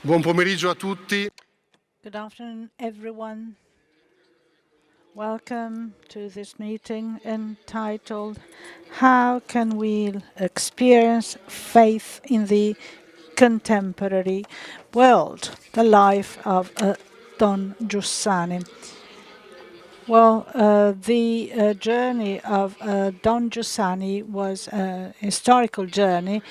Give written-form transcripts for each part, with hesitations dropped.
Buon pomeriggio a tutti. Good afternoon, everyone. Welcome to this meeting entitled How Can We Experience Faith in the Contemporary World? The Life of Don Giussani. Well, the journey of Don Giussani was a historical journey,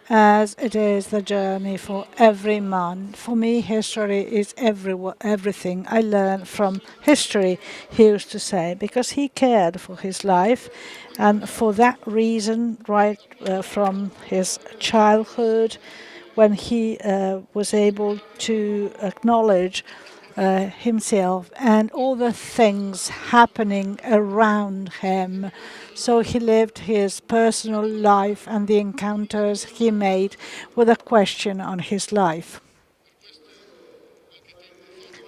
as it is the journey for every man. For me, history is everything. I learn from history, he used to say, because he cared for his life. And for that reason, right from his childhood, when he was able to acknowledge himself and all the things happening around him. So he lived his personal life and the encounters he made with a question on his life.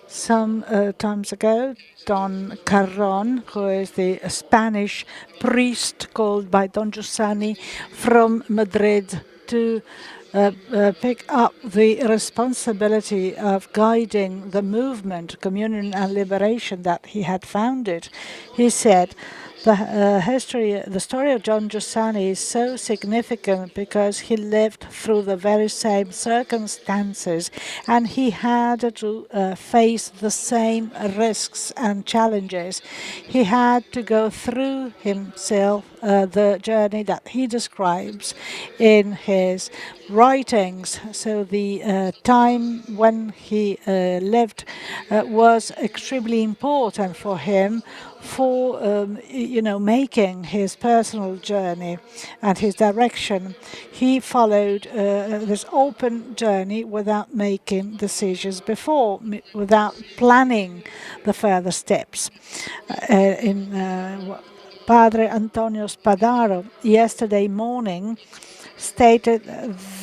Some times ago, Don Carron, who is the Spanish priest called by Don Giussani from Madrid to pick up the responsibility of guiding the movement, Communion and Liberation, that he had founded. He said, the story of Don Giussani is so significant because he lived through the very same circumstances and he had to face the same risks and challenges. He had to go through himself the journey that he describes in his writings. So the time when he lived was extremely important for him for making his personal journey and his direction. He followed this open journey without making decisions before, without planning the further steps. Padre Antonio Spadaro yesterday morning stated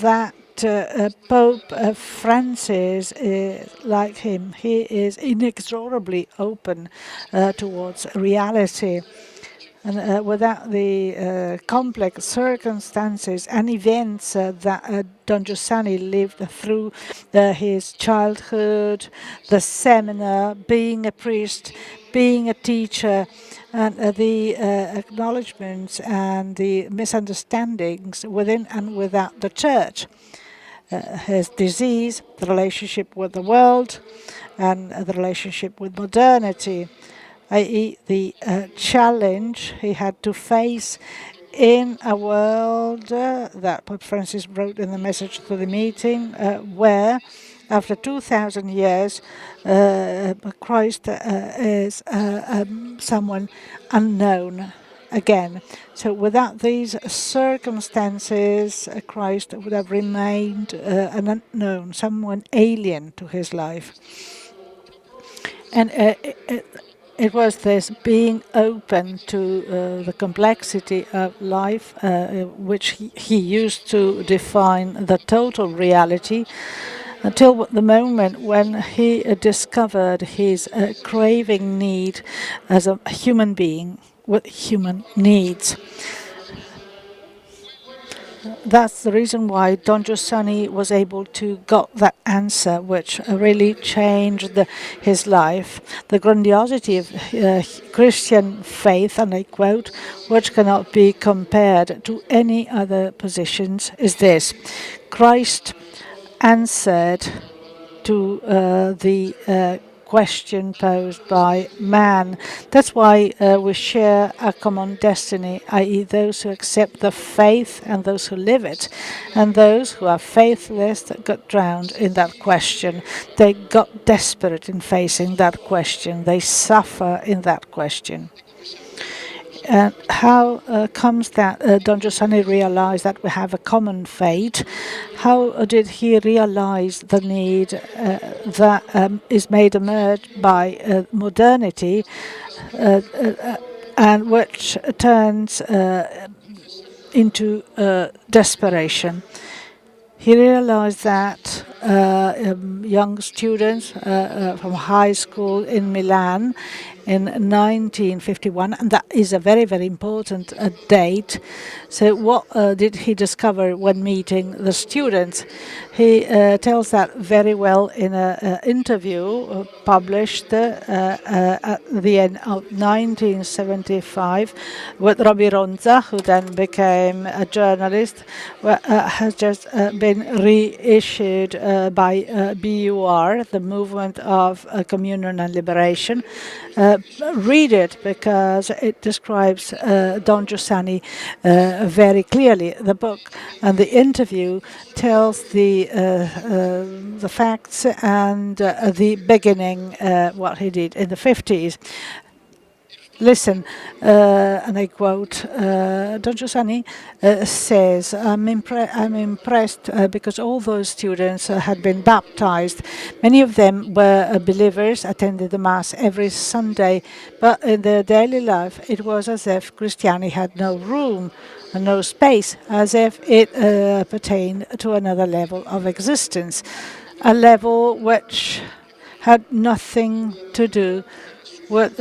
that Pope Francis is like him. He is inexorably open towards reality. And without the complex circumstances and events that Don Giussani lived through his childhood, the seminar, being a priest, being a teacher, and the acknowledgements and the misunderstandings within and without the church. His disease, the relationship with the world, and the relationship with modernity, i.e., the challenge he had to face in a world that Pope Francis wrote in the message to the meeting, where after 2,000 years, Christ is someone unknown again. So without these circumstances, Christ would have remained an unknown, someone alien to his life. And it was this being open to the complexity of life, which he used to define the total reality, until the moment when he discovered his craving need as a human being with human needs. That's the reason why Don Giussani was able to got that answer, which really changed his life. The grandiosity of Christian faith, and I quote, which cannot be compared to any other positions, is this: Christ answered to the question posed by man. That's why we share a common destiny, i.e., those who accept the faith and those who live it, and those who are faithless that got drowned in that question. They got desperate in facing that question. They suffer in that question. And how comes that Don Giussani realized that we have a common fate? How did he realize the need that is made emerge by modernity and which turns into desperation? He realized that young students from high school in Milan in 1951, and that is a very, very important date. So what did he discover when meeting the students? He tells that very well in an interview published at the end of 1975 with Robbie Ronza, who then became a journalist, has just been reissued by BUR, the Movement of Communion and Liberation. Read it because it describes Don Giussani very clearly. The book and the interview tells the facts and the beginning, what he did in the 50s. Listen, and I quote, Don Giussani says, I'm impressed because all those students had been baptized. Many of them were believers, attended the Mass every Sunday, but in their daily life it was as if Christianity had no room and no space, as if it pertained to another level of existence, a level which had nothing to do with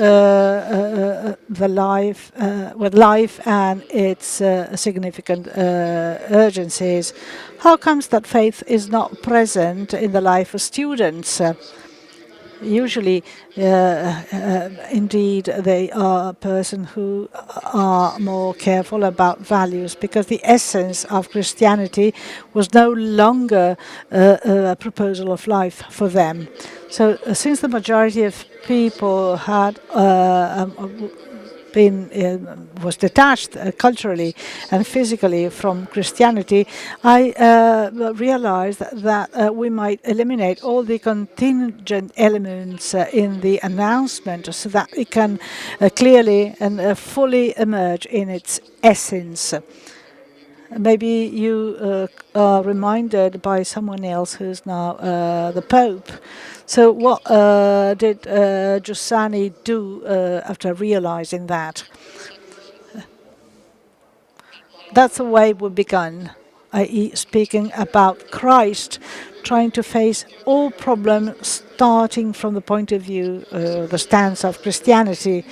with life and its significant urgencies. How comes that faith is not present in the life of students? Usually, indeed, they are a person who are more careful about values because the essence of Christianity was no longer a proposal of life for them. So, since the majority of people had was detached culturally and physically from Christianity, I realized that we might eliminate all the contingent elements in the announcement so that it can clearly and fully emerge in its essence. Maybe you are reminded by someone else who's now the Pope. So what did Giussani do after realizing that? That's the way we began, i.e. speaking about Christ, trying to face all problems starting from the point of view, the stance of Christianity,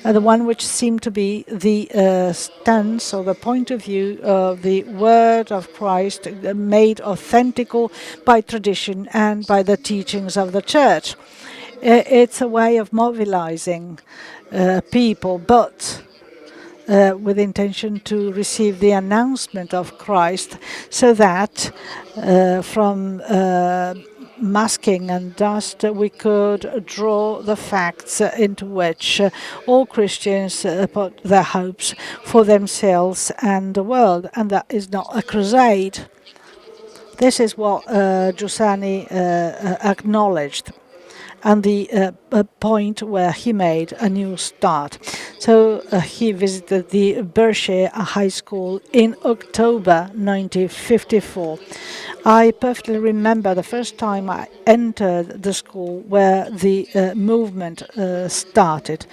the one which seemed to be the stance or the point of view of the word of Christ made authentical by tradition and by the teachings of the Church. It's a way of mobilizing people, but with intention to receive the announcement of Christ so that from masking and dust we could draw the facts into which all Christians put their hopes for themselves and the world, and that is not a crusade. This is what Giussani acknowledged, and the point where he made a new start. So he visited the Borghesi High School in October 1954. I perfectly remember the first time I entered the school where the movement started.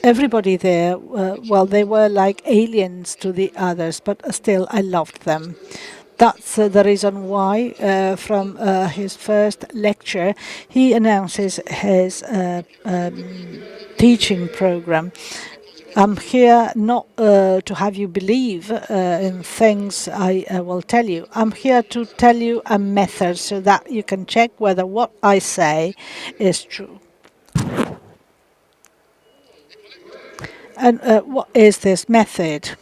Everybody there, well, they were like aliens to the others, but still I loved them. That's the reason why, from his first lecture, he announces his teaching program. I'm here not to have you believe in things I will tell you. I'm here to tell you a method so that you can check whether what I say is true. And what is this method?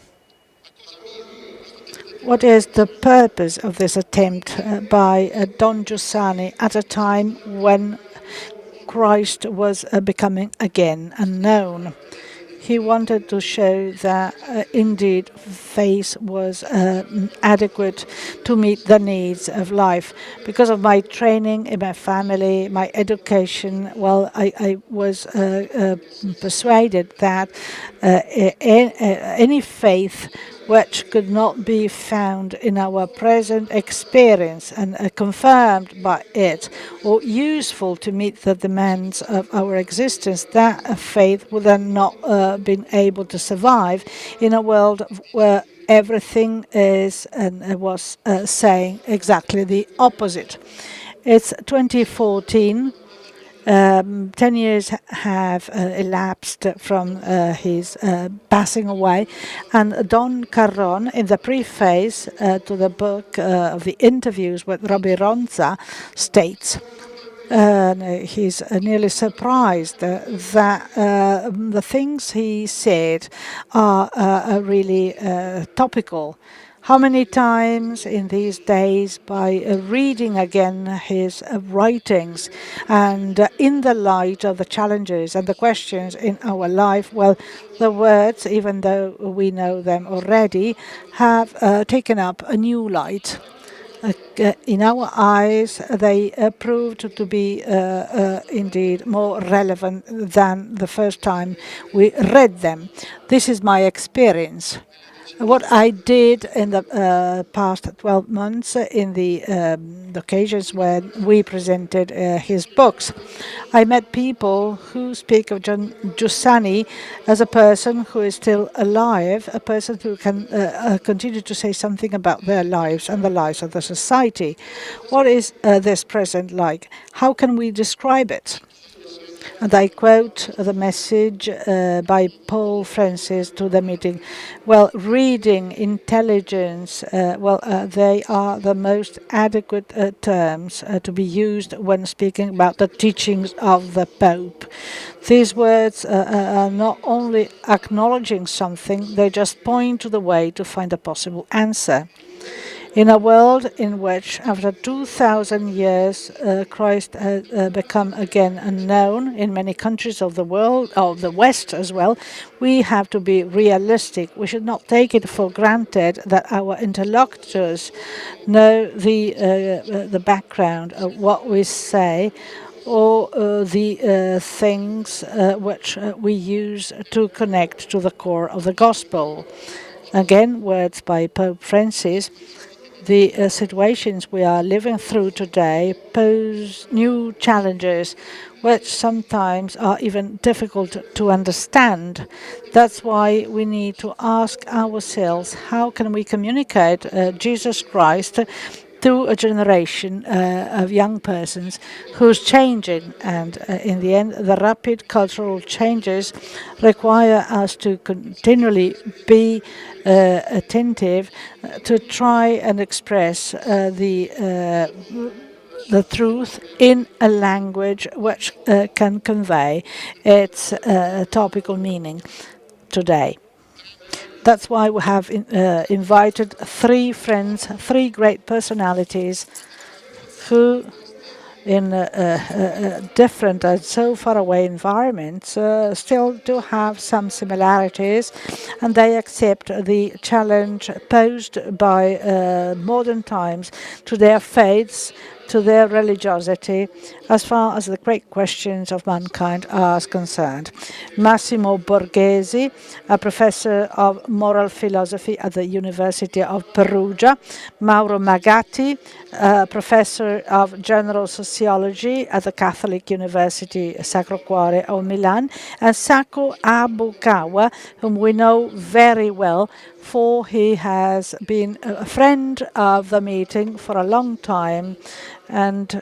What is the purpose of this attempt by Don Giussani at a time when Christ was becoming again unknown? He wanted to show that indeed faith was adequate to meet the needs of life. Because of my training in my family, my education, well, I was persuaded that any faith which could not be found in our present experience and confirmed by it, or useful to meet the demands of our existence, that faith would then not been able to survive in a world where everything is and was saying exactly the opposite. It's 2014. 10 years have elapsed from his passing away, and Don Carron, in the preface to the book of the interviews with Robbie Ronza, states he's nearly surprised that the things he said are really topical. How many times in these days, by reading again his writings and in the light of the challenges and the questions in our life, well, the words, even though we know them already, have taken up a new light. In our eyes, they proved to be indeed more relevant than the first time we read them. This is my experience. What I did in the past 12 months in the occasions when we presented his books, I met people who speak of Don Giussani as a person who is still alive, a person who can continue to say something about their lives and the lives of the society. What is this present like? How can we describe it? And I quote the message by Pope Francis to the meeting. Well, reading, intelligence, they are the most adequate terms to be used when speaking about the teachings of the Pope. These words are not only acknowledging something, they just point to the way to find a possible answer. In a world in which, after 2,000 years, Christ has become again unknown in many countries of the world, of the West as well, we have to be realistic. We should not take it for granted that our interlocutors know the background of what we say or the things which we use to connect to the core of the gospel. Again, words by Pope Francis. The situations we are living through today pose new challenges, which sometimes are even difficult to understand. That's why we need to ask ourselves, how can we communicate Jesus Christ to a generation of young persons who's changing, and in the end the rapid cultural changes require us to continually be attentive to try and express the truth in a language which can convey its topical meaning today. That's why we have invited three friends, three great personalities who, in different and so far away environments, still do have some similarities, and they accept the challenge posed by modern times to their faiths, to their religiosity, as far as the great questions of mankind are concerned. Massimo Borghesi, a professor of moral philosophy at the University of Perugia; Mauro Magatti, a professor of general sociology at the Catholic University Sacro Cuore of Milan; and Sako Habukawa, whom we know very well, for he has been a friend of the meeting for a long time, and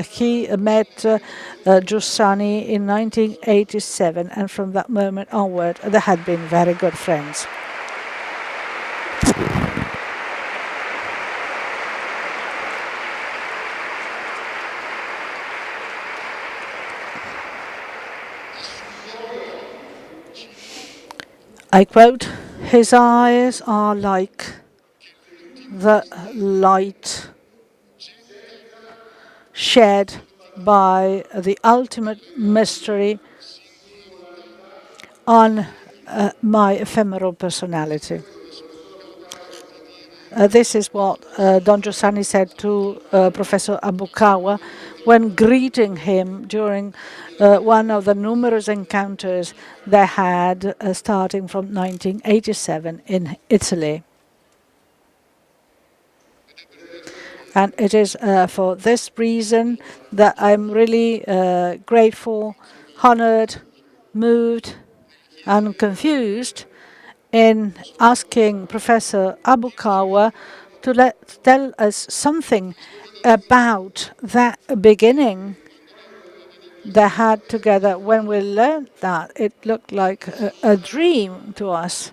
he met Giussani in 1987, and from that moment onward they had been very good friends. I quote, "His eyes are like the light shed by the ultimate mystery on my ephemeral personality." This is what Don Giussani said to Professor Habukawa when greeting him during one of the numerous encounters they had starting from 1987 in Italy. And it is for this reason that I'm really grateful, honored, moved, and confused in asking Professor Habukawa to tell us something about that beginning they had together. When we learned that, it looked like a dream to us.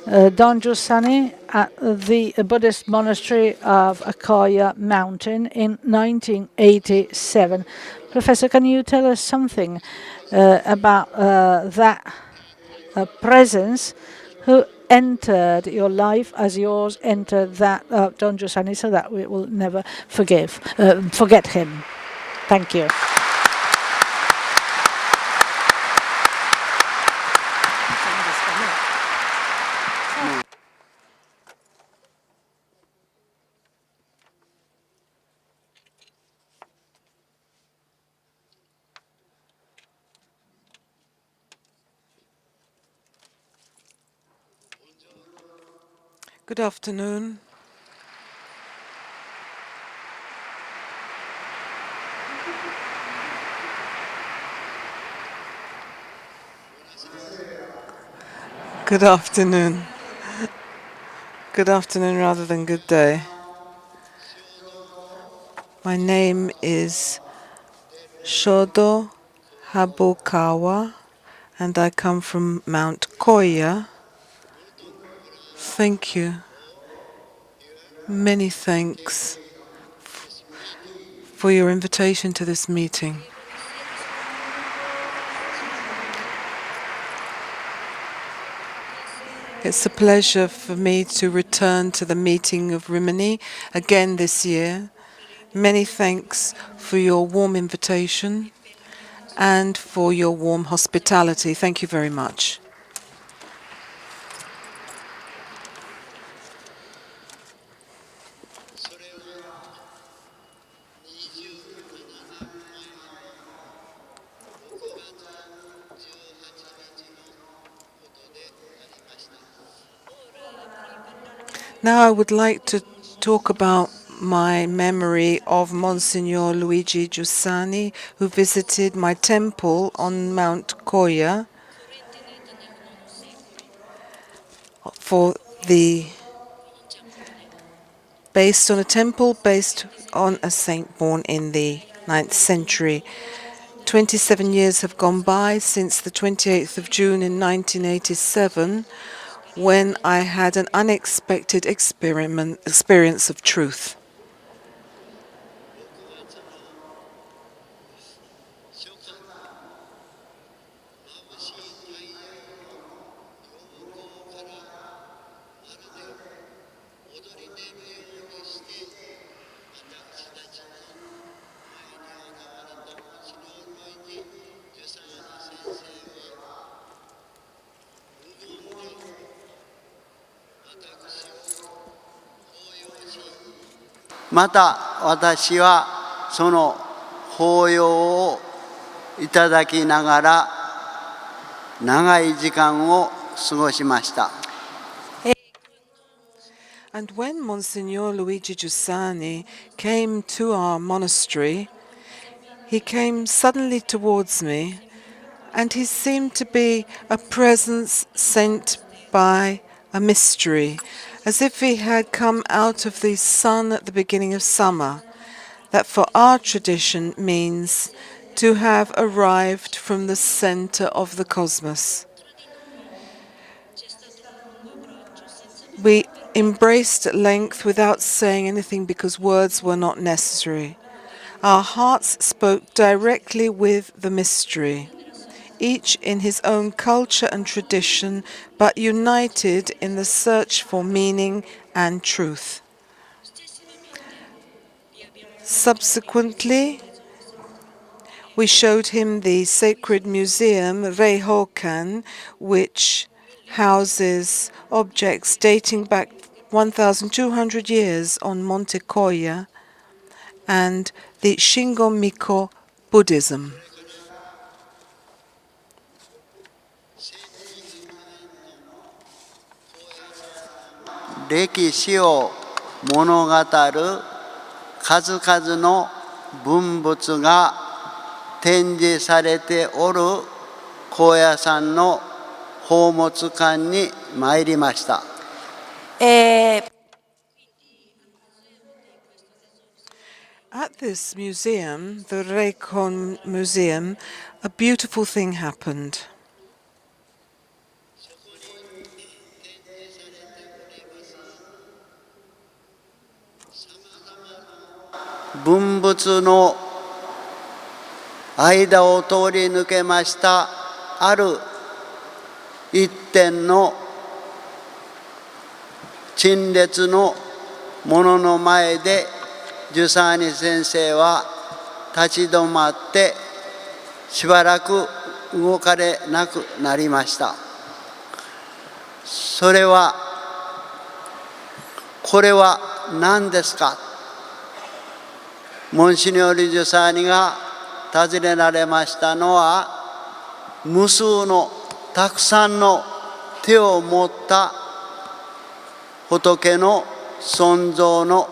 Don Giussani at the Buddhist monastery of Akoya Mountain in 1987. Professor, can you tell us something about that presence? Who entered your life as yours entered that of Don Giussani, so that we will never forget him? Thank you. Good afternoon. Good afternoon. Good afternoon rather than good day. My name is Shodo Habukawa, and I come from Mount Koya. Thank you. Many thanks for your invitation to this meeting. It's a pleasure for me to return to the meeting of Rimini again this year. Many thanks for your warm invitation and for your warm hospitality. Thank you very much. Now I would like to talk about my memory of Monsignor Luigi Giussani, who visited my temple on Mount Koya based on a temple based on a saint born in the 9th century. 27 years have gone by since the 28th of June in 1987, when I had an unexpected experience of truth. And when Monsignor Luigi Giussani came to our monastery, he came suddenly towards me, and he seemed to be a presence sent by a mystery, as if he had come out of the sun at the beginning of summer. That for our tradition means to have arrived from the center of the cosmos. We embraced at length without saying anything because words were not necessary. Our hearts spoke directly with the mystery, each in his own culture and tradition, but united in the search for meaning and truth. Subsequently, we showed him the sacred museum, Reihokan, which houses objects dating back 1,200 years on Monte Koya, and the Shingon-miko Buddhism. At this museum, the Reikon Museum, a beautiful thing happened. 文物の間を通り抜けましたある一点の陳列のものの前でジュサーニ先生は立ち止まってしばらく動かれなくなりました。それはこれは何ですか。モンシニョル・ジュサーニが尋ねられましたのは、無数のたくさんの手を持った仏の尊像の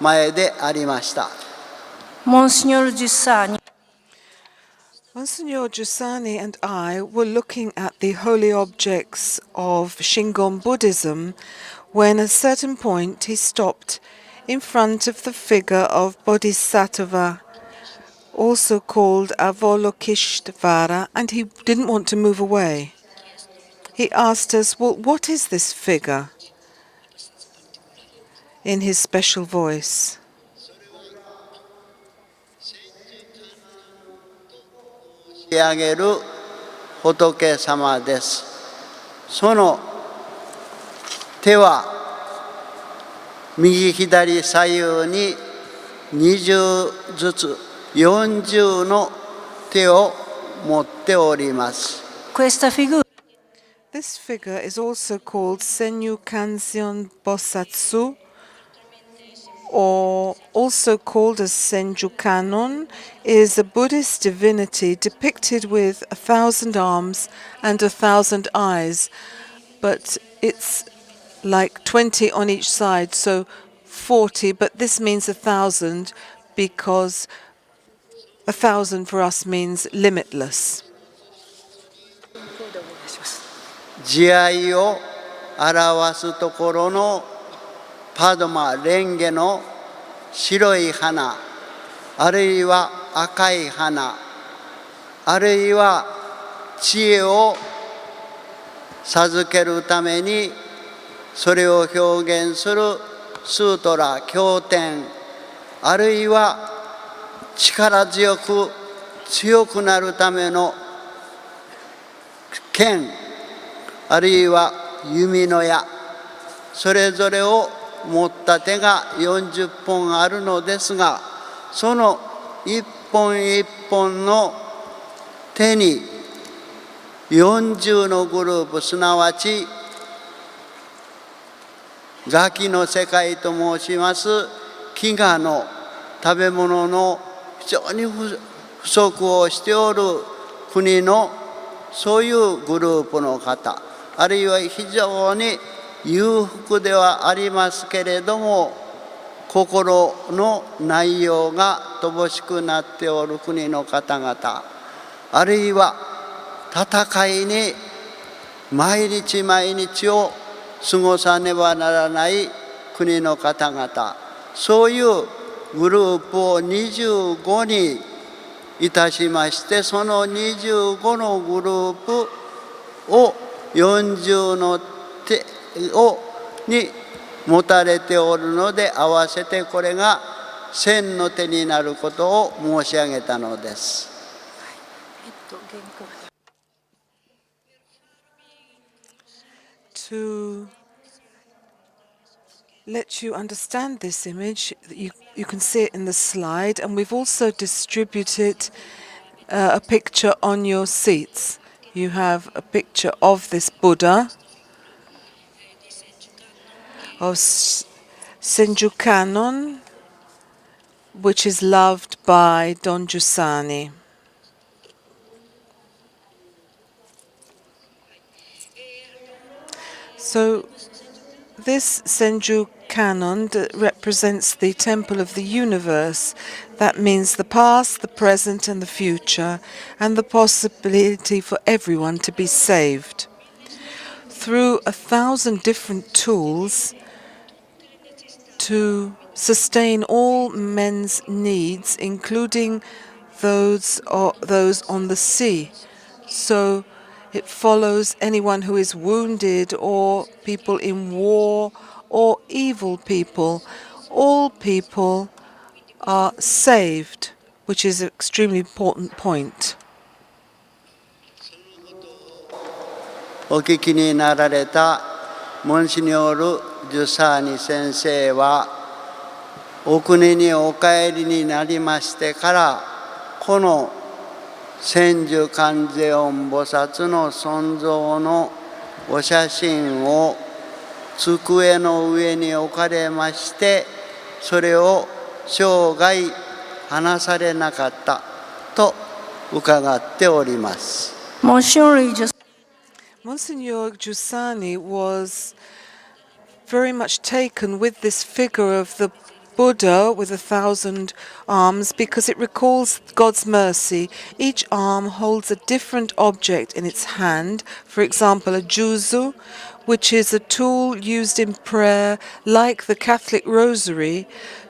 前でありました。Monsignor Giussani Monsignor Giussani and I were looking at the holy objects of Shingon Buddhism when at a certain point he stopped in front of the figure of Bodhisattva, also called Avalokiteshvara, and he didn't want to move away. He asked us, "Well, what is this figure?" in his special voice. 仕上げる仏様です。その手は右左左右に20ずつ40の手を持っております。 Questa figura This figure is also called Senyu Kanzeon Bosatsu, or also called as Senju Kanon, is a Buddhist divinity depicted with 1,000 arms and 1,000 eyes, but it's like 20 on each side, so 40, but this means 1,000 because 1,000 for us means limitless. 慈愛を表すところのパドマ、レンゲの白い花、あるいは赤い花、あるいは知恵を授けるためにそれを表現するスートラ、経典、あるいは力強く強くなるための剣、あるいは弓の矢、それぞれを持った手が40本あるのですが、その一本一本の手に40のグループ、すなわち餓鬼の世界と申します飢餓の食べ物の非常に不足をしておる国のそういうグループの方、あるいは非常に裕福ではありますけれども心の内容が乏しくなっておる国の方々、あるいは戦いに毎日毎日を過ごさねばならない国の方々、そういうグループを25にいたしまして、その25のグループを40の手に持たれておるので、合わせてこれが1000の手になることを申し上げたのです。To let you understand this image, you can see it in the slide, and we've also distributed a picture on your seats. You have a picture of this Buddha, of Senju Kanon, which is loved by Don Giussani. So this Senju Kanon represents the temple of the universe. That means the past, the present, and the future, and the possibility for everyone to be saved. Through 1,000 different tools to sustain all men's needs, including those on the sea. So it follows anyone who is wounded or people in war or evil people. All people are saved, which is an extremely important point. お聞きになられたモンシニョール・ジュサーニ先生はお国にお帰りになりましてからこの千手観世音菩薩の尊像のお写真を机の上に置かれましてそれを生涯離されなかったと伺っております。 Monsignor Giussani was very much taken with this figure of the Buddha with 1,000 arms because it recalls God's mercy. Each arm holds a different object in its hand, for example, a juzu, which is a tool used in prayer like the Catholic rosary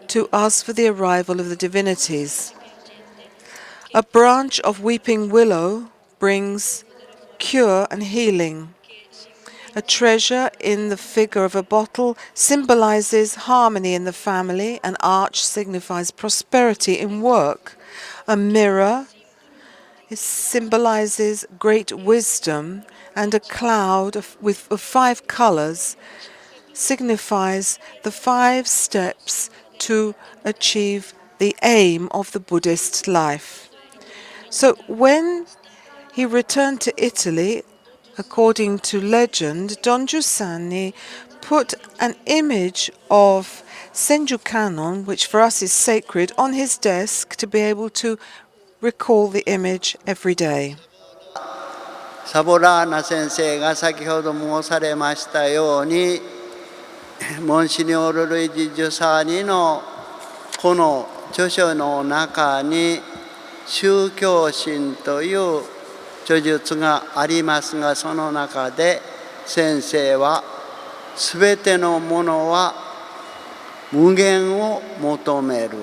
to ask for the arrival of the divinities. A branch of weeping willow brings cure and healing. A treasure in the figure of a bottle symbolizes harmony in the family. An arch signifies prosperity in work. A mirror symbolizes great wisdom, and a cloud of 5 colors signifies the 5 steps to achieve the aim of the Buddhist life. So when he returned to Italy, according to legend, Don Giussani put an image of Senju Kannon, which for us is sacred, on his desk to be able to recall the image every day. サボラーナ先生が先ほど申されましたようにモンシニョール・ルイジ・ジュサーニのこの著書の中に宗教心という著述がありますがその中で先生はすべてのものは無限を求める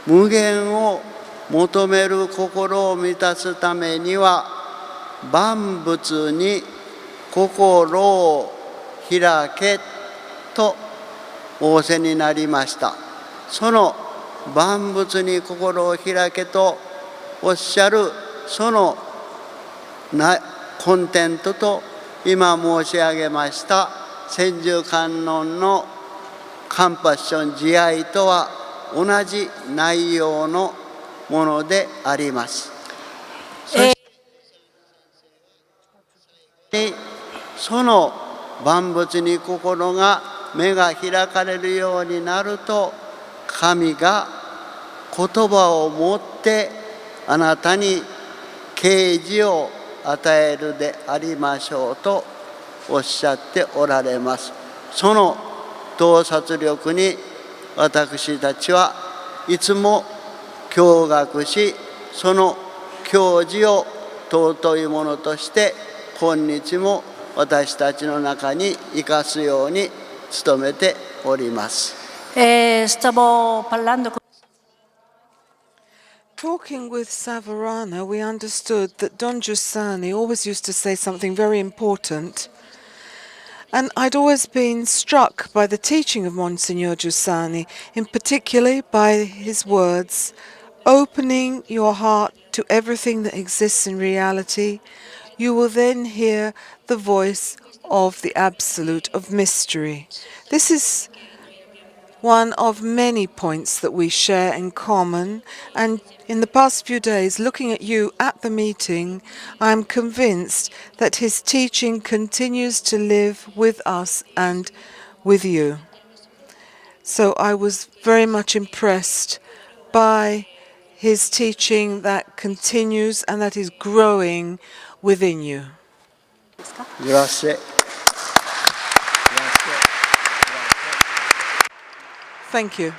無限を求める心を満たすためには万物に心を開けと仰せになりました。その万物に心を開けとおっしゃるそのコンテンツと今申し上げました千手観音のカンパッション慈愛とは同じ内容のものであります。その万物に心が目が開かれるようになると神が言葉を持ってあなたに啓示を与えるでありましょうとおっしゃっておられます。その洞察力に私たちはいつも驚愕しその教示を尊いものとして今日も私たちの中に生かすように努めております。Talking with Savorana, we understood that Don Giussani always used to say something very important. And I'd always been struck by the teaching of Monsignor Giussani, in particular by his words, opening your heart to everything that exists in reality, you will then hear the voice of the Absolute, of mystery. This is one of many points that we share in common, and in the past few days, looking at you at the meeting, I'm convinced that his teaching continues to live with us and with you. So I was very much impressed by his teaching that continues and that is growing within you. Grazie. Thank you.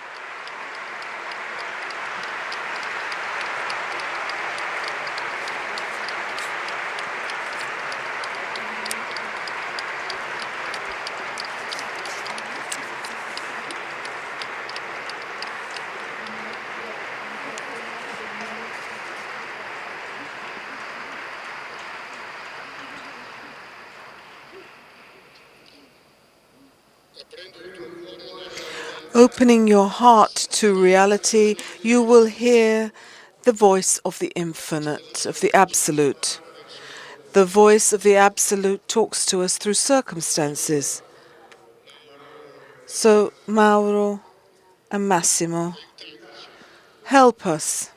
Opening your heart to reality, you will hear the voice of the infinite, of the absolute. The voice of the absolute talks to us through circumstances. So, Mauro and Massimo, help us.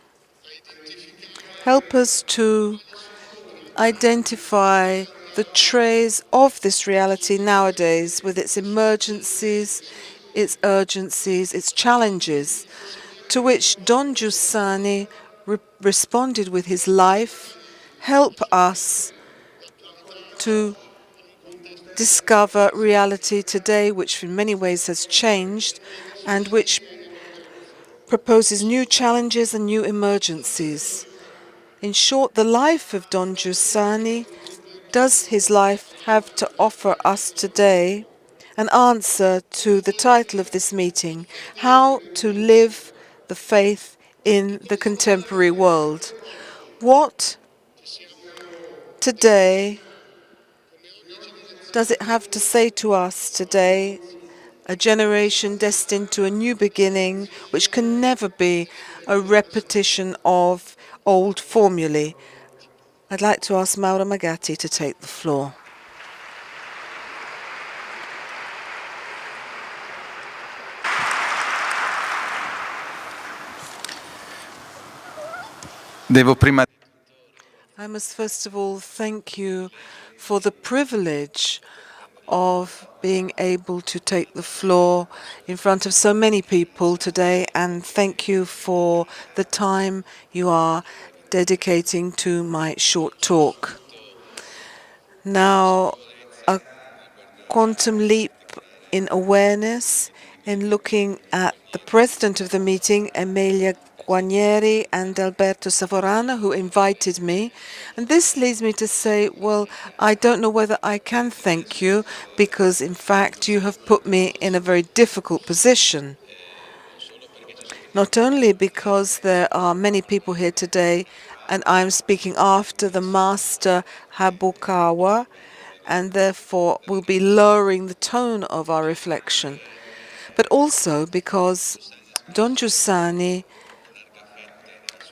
Help us to identify the traits of this reality nowadays with its emergencies, its urgencies, its challenges, to which Don Giussani responded with his life. Help us to discover reality today, which in many ways has changed and which proposes new challenges and new emergencies. In short, the life of Don Giussani, does his life have to offer us today an answer to the title of this meeting, How to Live the Faith in the Contemporary World? What today does it have to say to us today, a generation destined to a new beginning, which can never be a repetition of old formulae? I'd like to ask Mauro Magatti to take the floor. I must first of all thank you for the privilege of being able to take the floor in front of so many people today, and thank you for the time you are dedicating to my short talk. Now, a quantum leap in awareness in looking at the president of the meeting, Emilia Guarnieri, and Alberto Savorana, who invited me. And this leads me to say, well, I don't know whether I can thank you, because in fact you have put me in a very difficult position. Not only because there are many people here today, and I'm speaking after the master Habukawa, and therefore will be lowering the tone of our reflection, but also because Don Giussani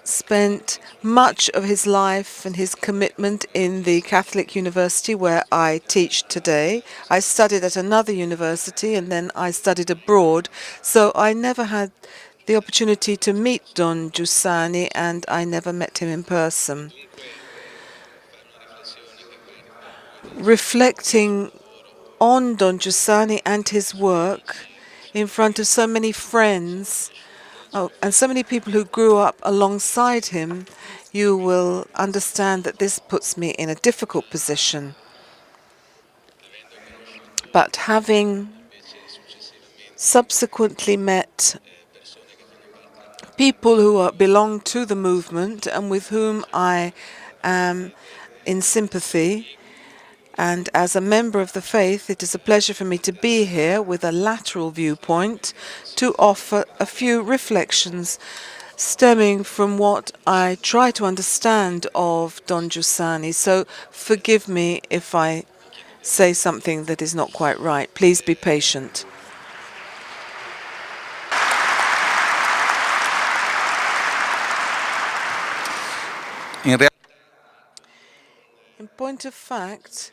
spent much of his life and his commitment in the Catholic University where I teach today. I studied at another university and then I studied abroad, so I never had the opportunity to meet Don Giussani, and I never met him in person. Reflecting on Don Giussani and his work in front of so many friends and so many people who grew up alongside him, you will understand that this puts me in a difficult position. But having subsequently met people who belong to the movement and with whom I am in sympathy, and as a member of the faith, it is a pleasure for me to be here with a lateral viewpoint to offer a few reflections stemming from what I try to understand of Don Giussani. So forgive me if I say something that is not quite right. Please be patient. In point of fact,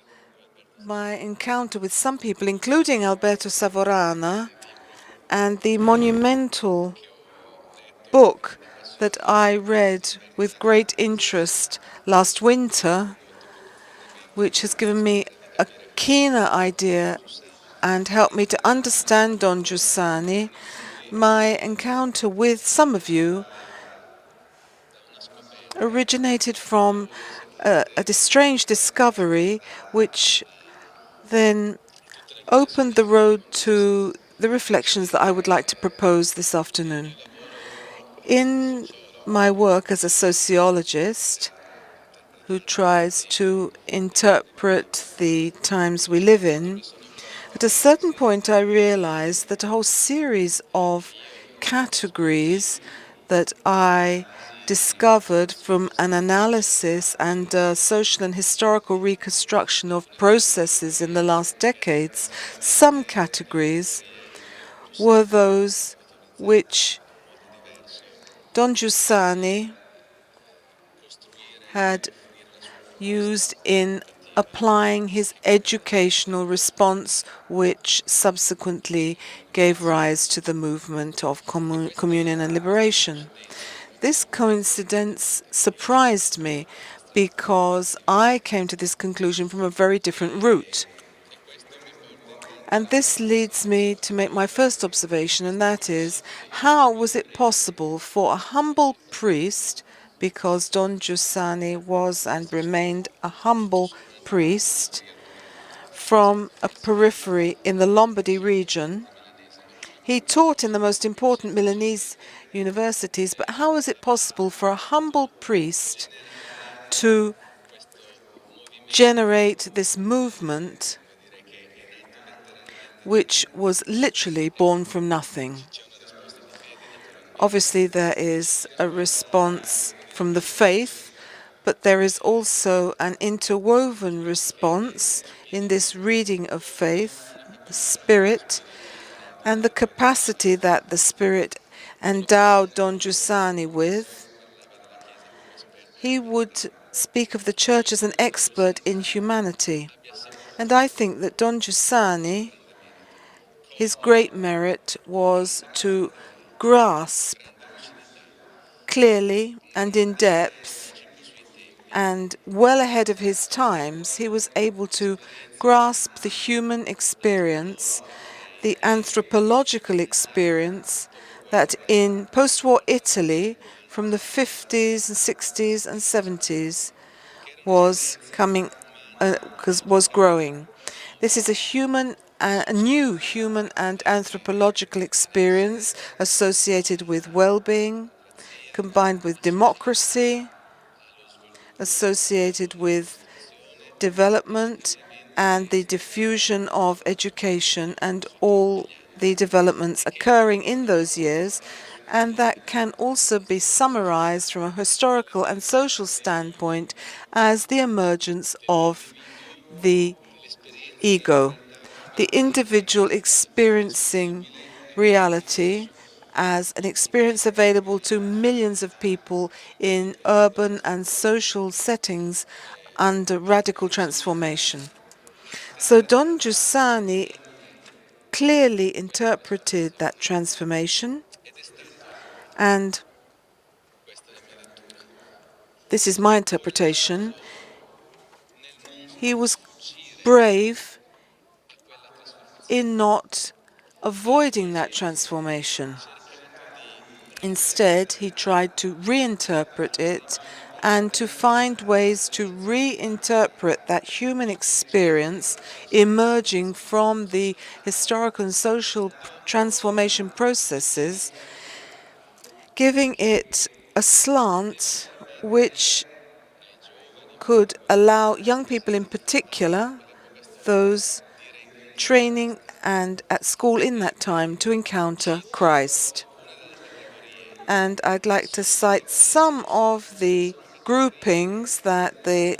my encounter with some people, including Alberto Savorana, and the monumental book that I read with great interest last winter, which has given me a keener idea and helped me to understand Don Giussani, my encounter with some of you originated from a strange discovery, which then opened the road to the reflections that I would like to propose this afternoon. In my work as a sociologist who tries to interpret the times we live in, at a certain point I realized that a whole series of categories that I discovered from an analysis and social and historical reconstruction of processes in the last decades, some categories were those which Don Giussani had used in applying his educational response, which subsequently gave rise to the movement of communion and liberation. This coincidence surprised me because I came to this conclusion from a very different route. And this leads me to make my first observation, and that is, how was it possible for a humble priest, because Don Giussani was and remained a humble priest from a periphery in the Lombardy region? He taught in the most important Milanese universities, but how was it possible for a humble priest to generate this movement which was literally born from nothing? Obviously, there is a response from the faith, but there is also an interwoven response in this reading of faith, the Spirit, and the capacity that the Spirit endowed Don Giussani with. He would speak of the Church as an expert in humanity. And I think that Don Giussani, his great merit was to grasp clearly and in depth, and well ahead of his times, he was able to grasp the human experience, the anthropological experience that in post-war Italy from the 50s and 60s and 70s was growing. This is a new human and anthropological experience associated with well-being, combined with democracy, associated with development and the diffusion of education and all the developments occurring in those years, and that can also be summarized from a historical and social standpoint as the emergence of the ego, the individual experiencing reality as an experience available to millions of people in urban and social settings under radical transformation. So Don Giussani clearly interpreted that transformation, and this is my interpretation. He was brave in not avoiding that transformation. Instead, he tried to reinterpret it and to find ways to reinterpret that human experience emerging from the historical and social transformation processes, giving it a slant which could allow young people in particular, those training and at school in that time, to encounter Christ. And I'd like to cite some of the groupings that Don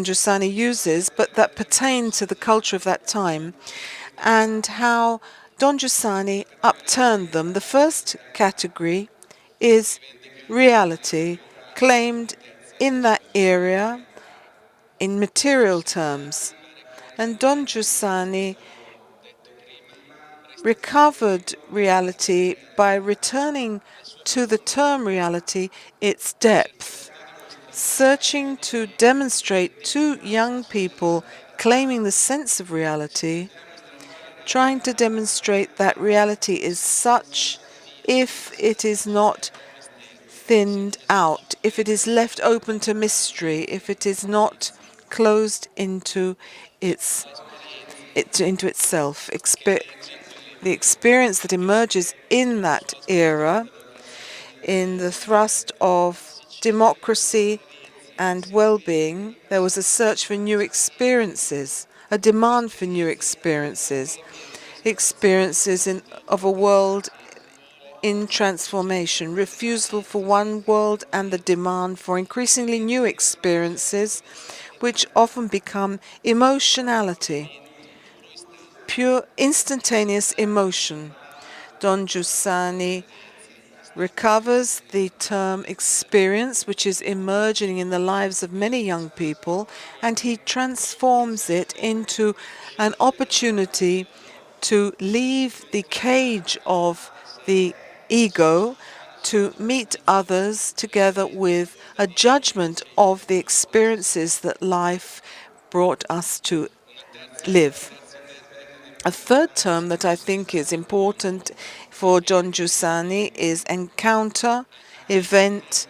Giussani uses, but that pertain to the culture of that time, and how Don Giussani upturned them. The first category is reality, claimed in that area in material terms. And Don Giussani recovered reality by returning to the term reality its depth, searching to demonstrate to young people claiming the sense of reality, trying to demonstrate that reality is such if it is not thinned out, if it is left open to mystery, if it is not closed into itself. The experience that emerges in that era, in the thrust of democracy and well-being, there was a search for new experiences, a demand for new experiences of a world in transformation, refusal for one world and the demand for increasingly new experiences, which often become emotionality, pure instantaneous emotion. Don Giussani recovers the term experience, which is emerging in the lives of many young people, and he transforms it into an opportunity to leave the cage of the ego, to meet others together with a judgment of the experiences that life brought us to live. A third term that I think is important for Don Giussani is encounter, event,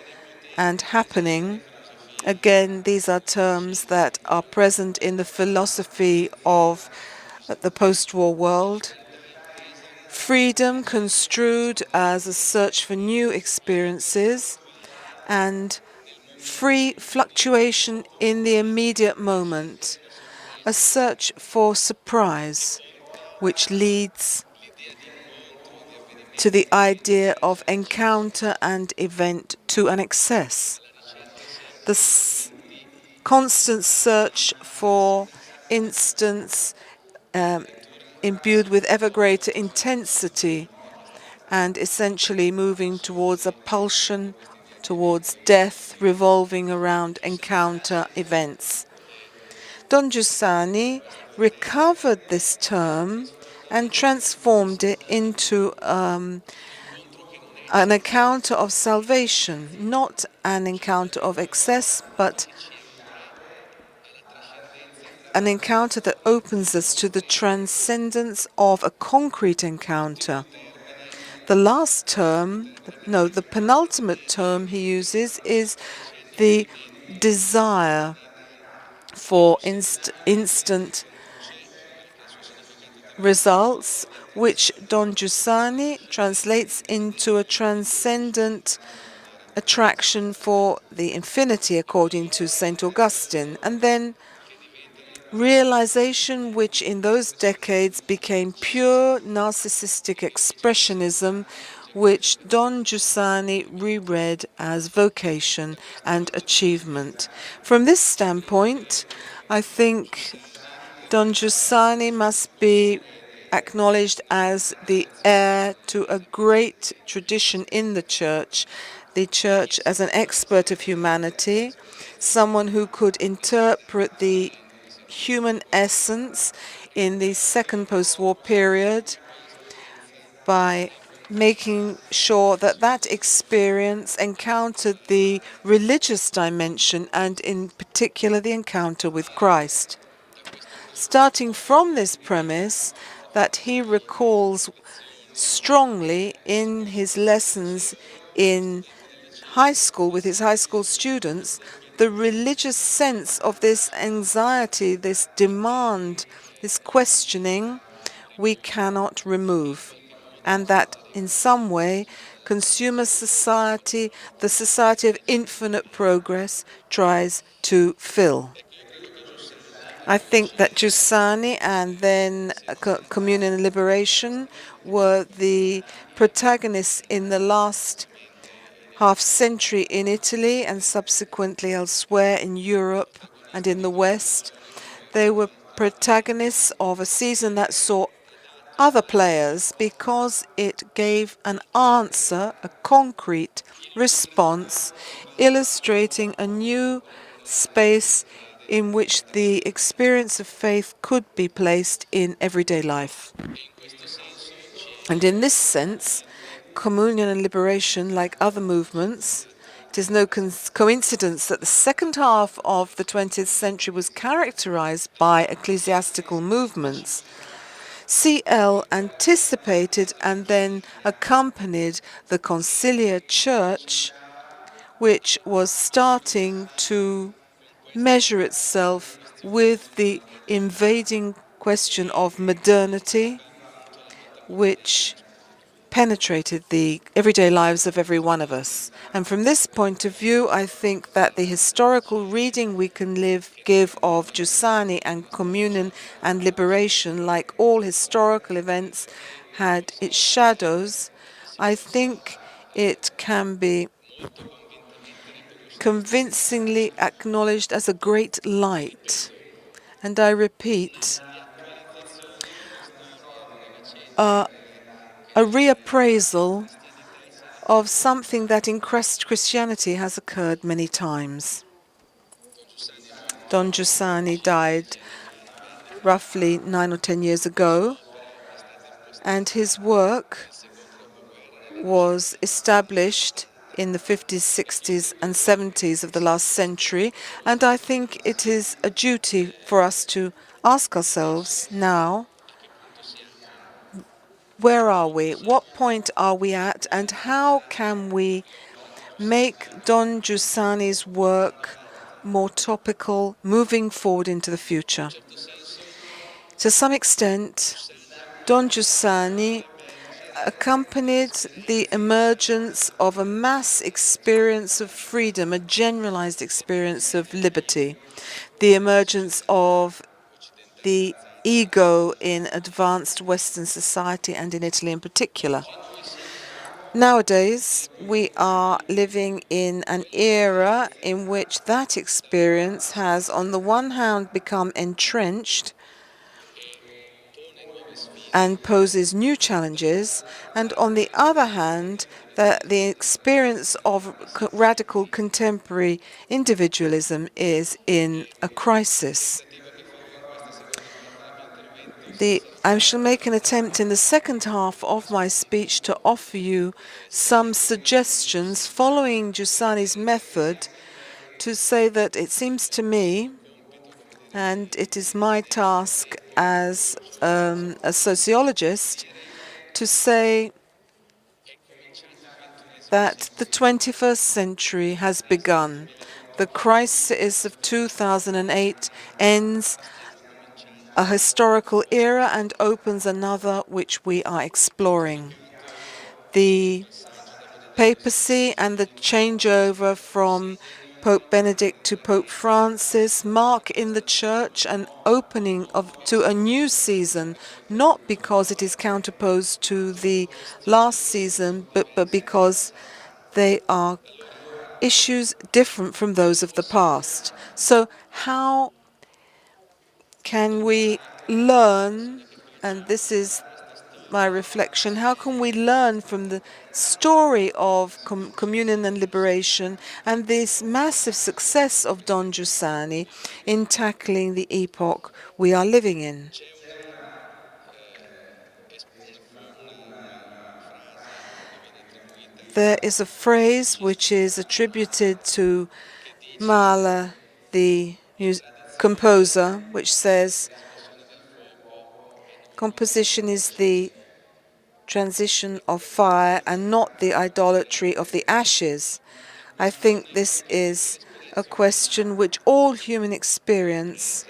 and happening. Again, these are terms that are present in the philosophy of the post-war world. Freedom construed as a search for new experiences and free fluctuation in the immediate moment, a search for surprise, which leads to the idea of encounter and event to an excess. The constant search for instance imbued with ever greater intensity and essentially moving towards a pulsion, towards death, revolving around encounter events. Don Giussani recovered this term and transformed it into an encounter of salvation, not an encounter of excess, but an encounter that opens us to the transcendence of a concrete encounter. The last term, no, the penultimate term he uses is the desire for instant results, which Don Giussani translates into a transcendent attraction for the infinity, according to St. Augustine, and then realization, which in those decades became pure narcissistic expressionism, which Don Giussani reread as vocation and achievement. From this standpoint, I think Don Giussani must be acknowledged as the heir to a great tradition in the Church as an expert of humanity, someone who could interpret the human essence in the second post-war period by making sure that that experience encountered the religious dimension and in particular the encounter with Christ. Starting from this premise that he recalls strongly in his lessons in high school with his high school students, the religious sense of this anxiety, this demand, this questioning, we cannot remove. And that in some way, consumer society, the society of infinite progress, tries to fill. I think that Giussani and then Communion and Liberation were the protagonists in the last half-century in Italy and subsequently elsewhere in Europe and in the West. They were protagonists of a season that saw other players because it gave an answer, a concrete response, illustrating a new space in which the experience of faith could be placed in everyday life. And in this sense, Communion and Liberation, like other movements, it is no coincidence that the second half of the 20th century was characterized by ecclesiastical movements. CL anticipated and then accompanied the conciliar church, which was starting to measure itself with the invading question of modernity, which penetrated the everyday lives of every one of us. And from this point of view, I think that the historical reading we can give of Giussani and Communion and Liberation, like all historical events, had its shadows, I think it can be convincingly acknowledged as a great light. And I repeat, a reappraisal of something that in Christianity has occurred many times. Don Giussani died roughly 9 or 10 years ago, and his work was established in the 50s, 60s, and 70s of the last century, and I think it is a duty for us to ask ourselves now, where are we? What point are we at? And how can we make Don Giussani's work more topical moving forward into the future? To some extent, Don Giussani accompanied the emergence of a mass experience of freedom, a generalized experience of liberty, the emergence of the ego in advanced Western society and in Italy in particular. Nowadays, we are living in an era in which that experience has, on the one hand, become entrenched and poses new challenges, and on the other hand, the experience of radical contemporary individualism is in a crisis. I shall make an attempt in the second half of my speech to offer you some suggestions following Giussani's method to say that it seems to me, and it is my task as a sociologist, to say that the 21st century has begun. The crisis of 2008 ends a historical era and opens another which we are exploring. The papacy and the changeover from Pope Benedict to Pope Francis mark in the Church an opening to a new season, not because it is counterposed to the last season, but because they are issues different from those of the past. So how can we learn, and this is my reflection, how can we learn from the story of communion and liberation and this massive success of Don Giussani in tackling the epoch we are living in? There is a phrase which is attributed to Mahler, the composer, which says, composition is the transition of fire and not the idolatry of the ashes. I think this is a question which all human experience,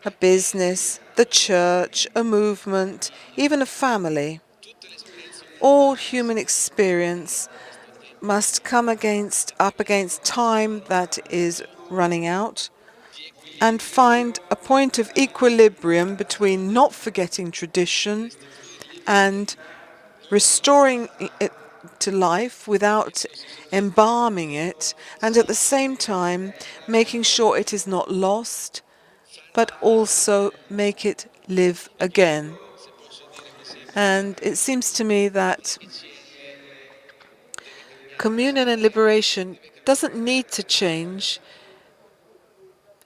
a business, the church, a movement, even a family, all human experience must come up against time that is running out and find a point of equilibrium between not forgetting tradition and restoring it to life without embalming it, and at the same time making sure it is not lost, but also make it live again. And it seems to me that communion and liberation doesn't need to change.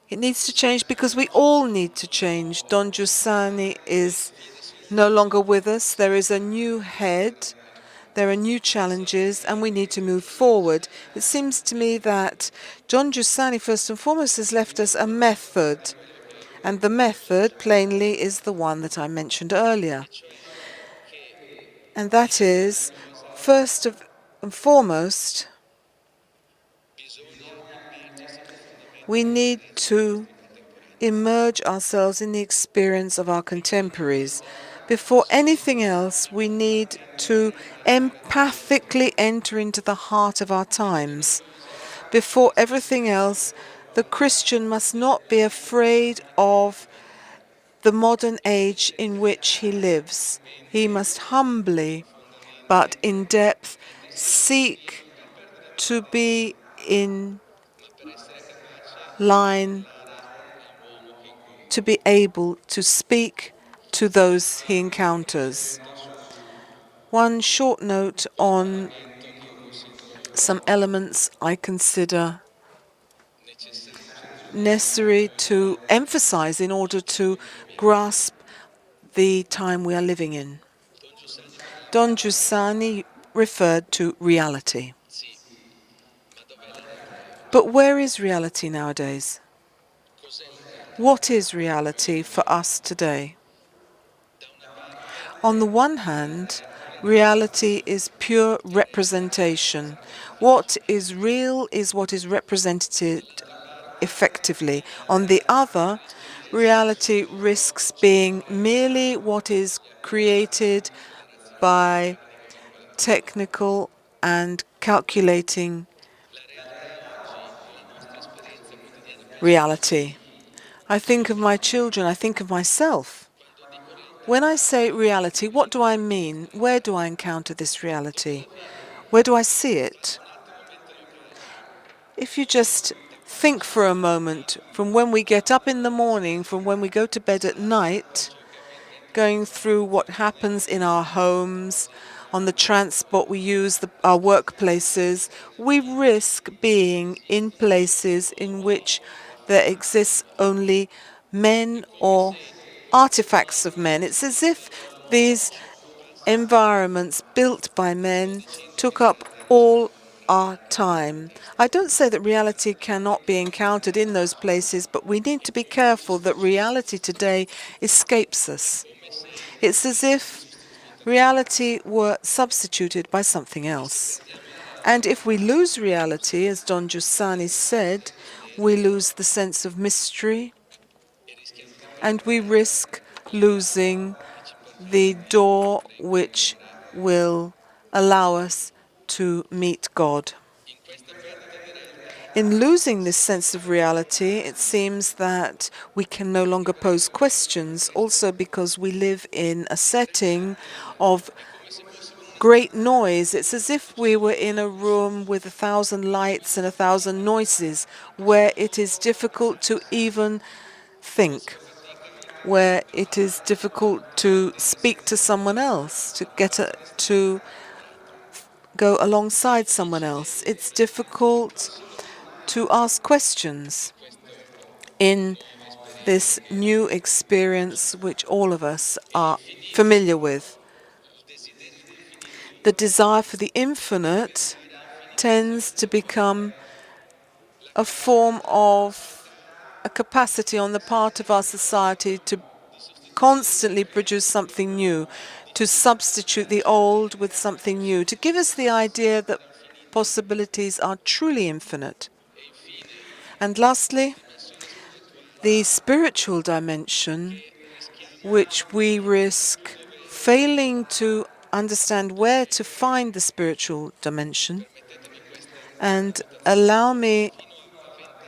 It needs to change because we all need to change. Don Giussani is no longer with us. There is a new head. There are new challenges, and we need to move forward. It seems to me that Don Giussani, first and foremost, has left us a method. And the method, plainly, is the one that I mentioned earlier. And that is, first and foremost, we need to immerse ourselves in the experience of our contemporaries. Before anything else, we need to empathically enter into the heart of our times. Before everything else, the Christian must not be afraid of the modern age in which he lives. He must humbly but in depth seek to be in line, to be able to speak to those he encounters. One short note on some elements I consider necessary to emphasize in order to grasp the time we are living in. Don Giussani referred to reality. But where is reality nowadays? What is reality for us today? On the one hand, reality is pure representation. What is real is what is represented effectively. On the other, reality risks being merely what is created by technical and calculating reality. I think of my children, I think of myself. When I say reality, what do I mean? Where do I encounter this reality? Where do I see it? If you just think for a moment, from when we get up in the morning, from when we go to bed at night, going through what happens in our homes, on the transport we use, our workplaces, we risk being in places in which there exists only men or artifacts of men. It's as if these environments built by men took up all our time. I don't say that reality cannot be encountered in those places, but we need to be careful that reality today escapes us. It's as if reality were substituted by something else. And if we lose reality, as Don Giussani said, we lose the sense of mystery, and we risk losing the door which will allow us to meet God. In losing this sense of reality, it seems that we can no longer pose questions, also because we live in a setting of great noise. It's as if we were in a room with 1,000 lights and 1,000 noises, where it is difficult to even think, where it is difficult to speak to someone else, to go alongside someone else. It's difficult to ask questions in this new experience which all of us are familiar with. The desire for the infinite tends to become a form of a capacity on the part of our society to constantly produce something new, to substitute the old with something new, to give us the idea that possibilities are truly infinite. And lastly, the spiritual dimension, which we risk failing to understand where to find the spiritual dimension. And allow me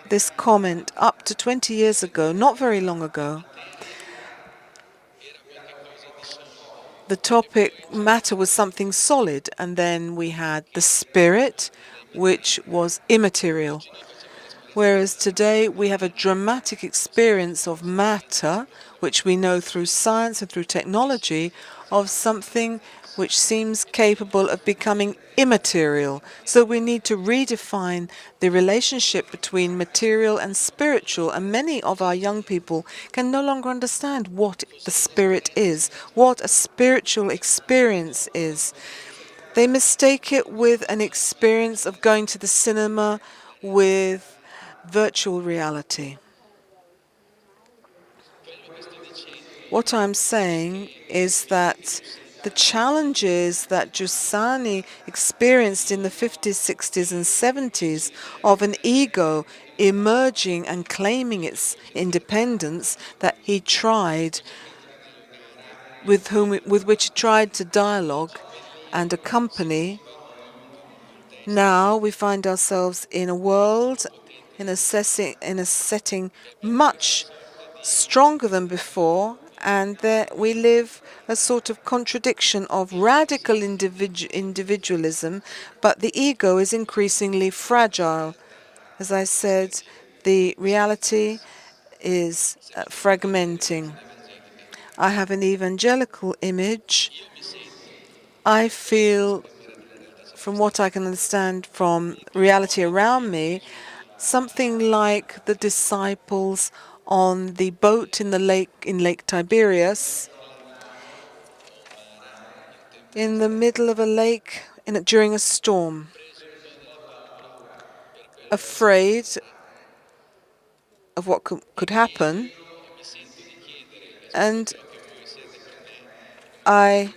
this comment: up to 20 years ago, not very long ago, the topic matter was something solid, and then we had the spirit, which was immaterial. Whereas today we have a dramatic experience of matter, which we know through science and through technology, of something which seems capable of becoming immaterial. So we need to redefine the relationship between material and spiritual, and many of our young people can no longer understand what the spirit is, what a spiritual experience is. They mistake it with an experience of going to the cinema with virtual reality. What I'm saying is that the challenges that Giussani experienced in the 50s, 60s, and 70s of an ego emerging and claiming its independence, that he tried, with which he tried to dialogue and accompany. Now we find ourselves in a world, in a setting much stronger than before, And there we live a sort of contradiction of radical individualism, but the ego is increasingly fragile. As I said, the reality is fragmenting. I have an evangelical image. I feel, from what I can understand from reality around me, something like the disciples on the boat in Lake Tiberias, in the middle of a lake during a storm, afraid of what could happen. And I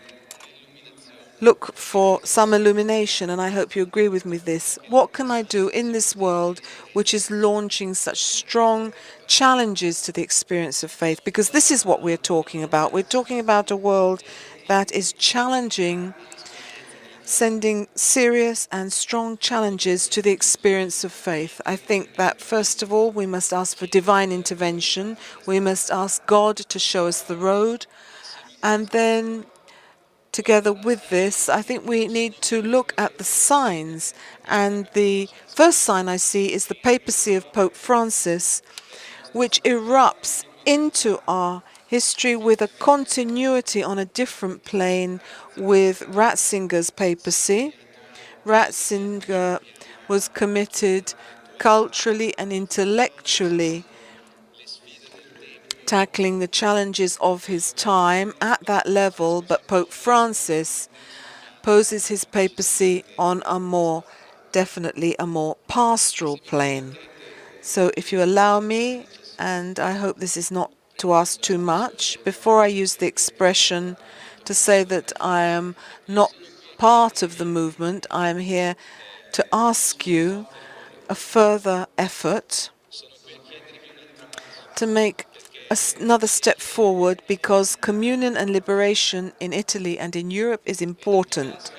look for some illumination, and I hope you agree with me this. What can I do in this world which is launching such strong challenges to the experience of faith? Because this is what we're talking about. We're talking about a world that is challenging, sending serious and strong challenges to the experience of faith. I think that, first of all, we must ask for divine intervention. We must ask God to show us the road. And then, together with this, I think we need to look at the signs. And the first sign I see is the papacy of Pope Francis, which erupts into our history with a continuity on a different plane with Ratzinger's papacy. Ratzinger was committed culturally and intellectually tackling the challenges of his time at that level, but Pope Francis poses his papacy on definitely a more pastoral plane. So if you allow me, and I hope this is not to ask too much, before I use the expression to say that I am not part of the movement, I am here to ask you a further effort to make another step forward, because communion and liberation in Italy and in Europe is important.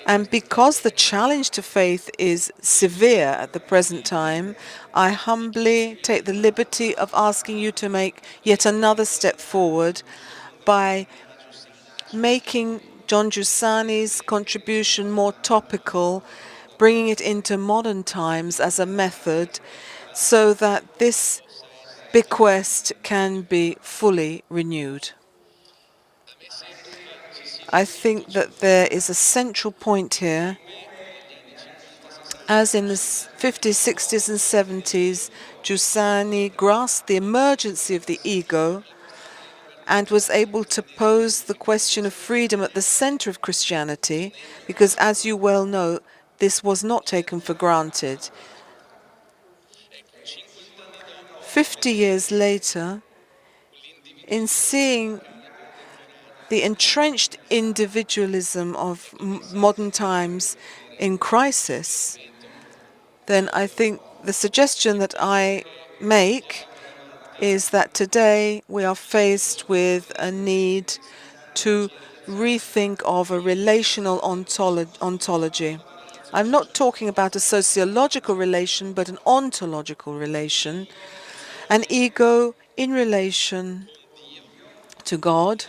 And because the challenge to faith is severe at the present time, I humbly take the liberty of asking you to make yet another step forward by making Don Giussani's contribution more topical, bringing it into modern times as a method, so that this bequest can be fully renewed. I think that there is a central point here. As in the 50s, 60s, and 70s, Giussani grasped the emergency of the ego and was able to pose the question of freedom at the center of Christianity, because, as you well know, this was not taken for granted. 50 years later, in seeing the entrenched individualism of modern times in crisis, then I think the suggestion that I make is that today we are faced with a need to rethink of a relational ontology. I'm not talking about a sociological relation, but an ontological relation, an ego in relation to God,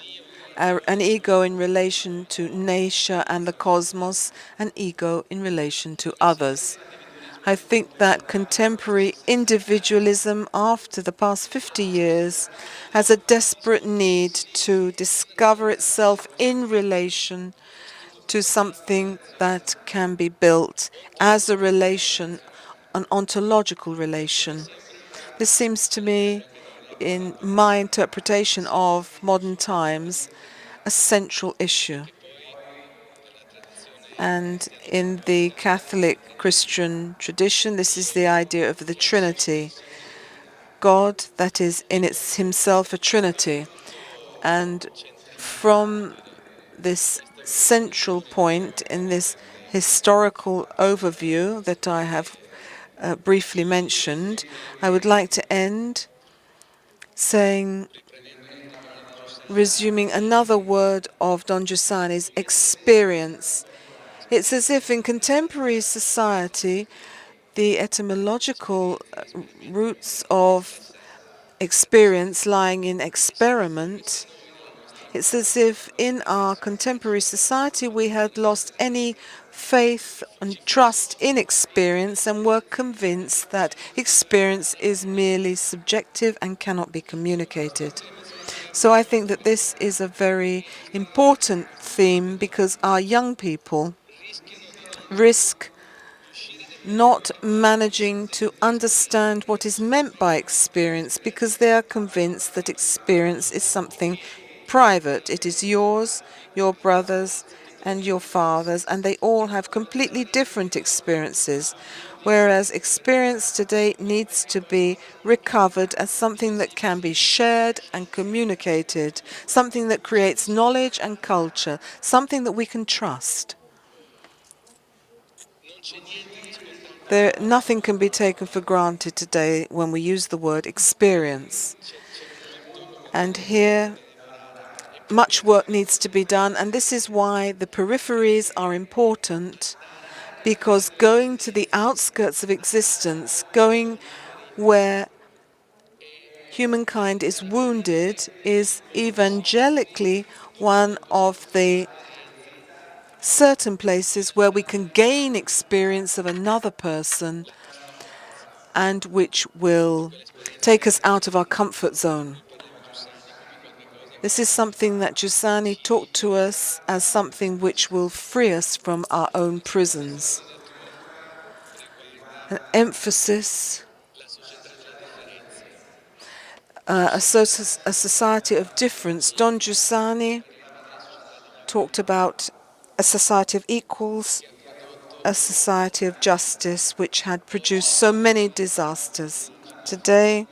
an ego in relation to nature and the cosmos, an ego in relation to others. I think that contemporary individualism after the past 50 years has a desperate need to discover itself in relation to something that can be built as a relation, an ontological relation. This seems to me, in my interpretation of modern times, a central issue. And in the Catholic Christian tradition, this is the idea of the Trinity. God that is in himself a Trinity. And from this central point in this historical overview that I have briefly mentioned, I would like to end resuming another word of Don Giussani's, experience. It's as if in contemporary society, the etymological roots of experience lying in experiment, it's as if in our contemporary society we had lost any faith and trust in experience and were convinced that experience is merely subjective and cannot be communicated. So I think that this is a very important theme because our young people risk not managing to understand what is meant by experience because they are convinced that experience is something private. It is yours, your brothers, and your fathers, and they all have completely different experiences. Whereas experience today needs to be recovered as something that can be shared and communicated, something that creates knowledge and culture, something that we can trust. Nothing can be taken for granted today when we use the word experience. And here, much work needs to be done, and this is why the peripheries are important, because going to the outskirts of existence, going where humankind is wounded, is evangelically one of the certain places where we can gain experience of another person and which will take us out of our comfort zone. This is something that Giussani taught to us as something which will free us from our own prisons. An emphasis, a society of difference. Don Giussani talked about a society of equals, a society of justice, which had produced so many disasters. Today,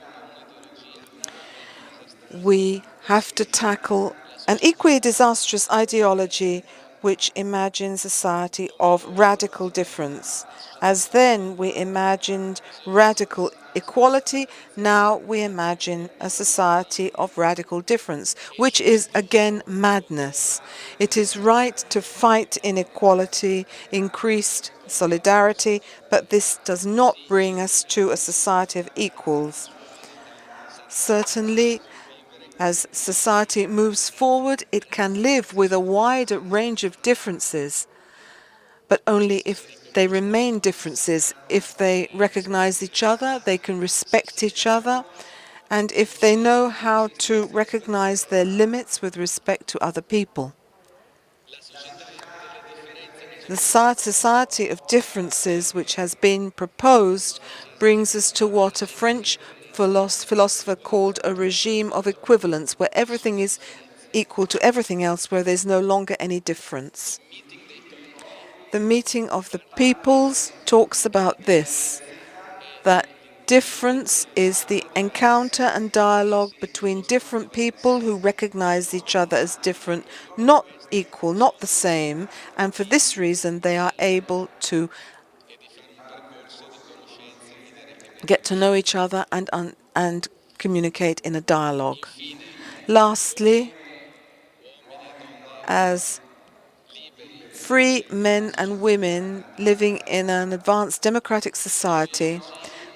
we have to tackle an equally disastrous ideology which imagines a society of radical difference. As then we imagined radical equality, now we imagine a society of radical difference, which is again madness. It is right to fight inequality, increased solidarity, but this does not bring us to a society of equals. Certainly, as society moves forward, it can live with a wide range of differences, but only if they remain differences. If they recognize each other, they can respect each other, and if they know how to recognize their limits with respect to other people. The society of differences which has been proposed brings us to what a French philosopher called a regime of equivalence, where everything is equal to everything else, where there's no longer any difference. The meeting of the peoples talks about this, that difference is the encounter and dialogue between different people who recognize each other as different, not equal, not the same, and for this reason they are able to get to know each other and communicate in a dialogue. Lastly, as free men and women living in an advanced democratic society,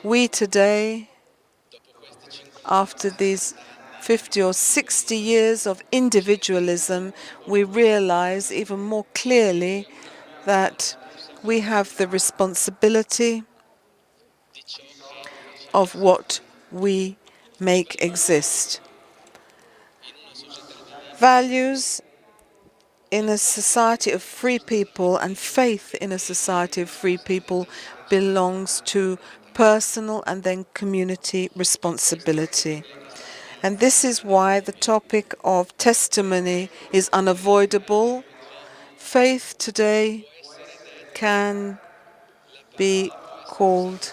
we today, after these 50 or 60 years of individualism, we realize even more clearly that we have the responsibility of what we make exist. Values in a society of free people and faith in a society of free people belongs to personal and then community responsibility. And this is why the topic of testimony is unavoidable. Faith today can be called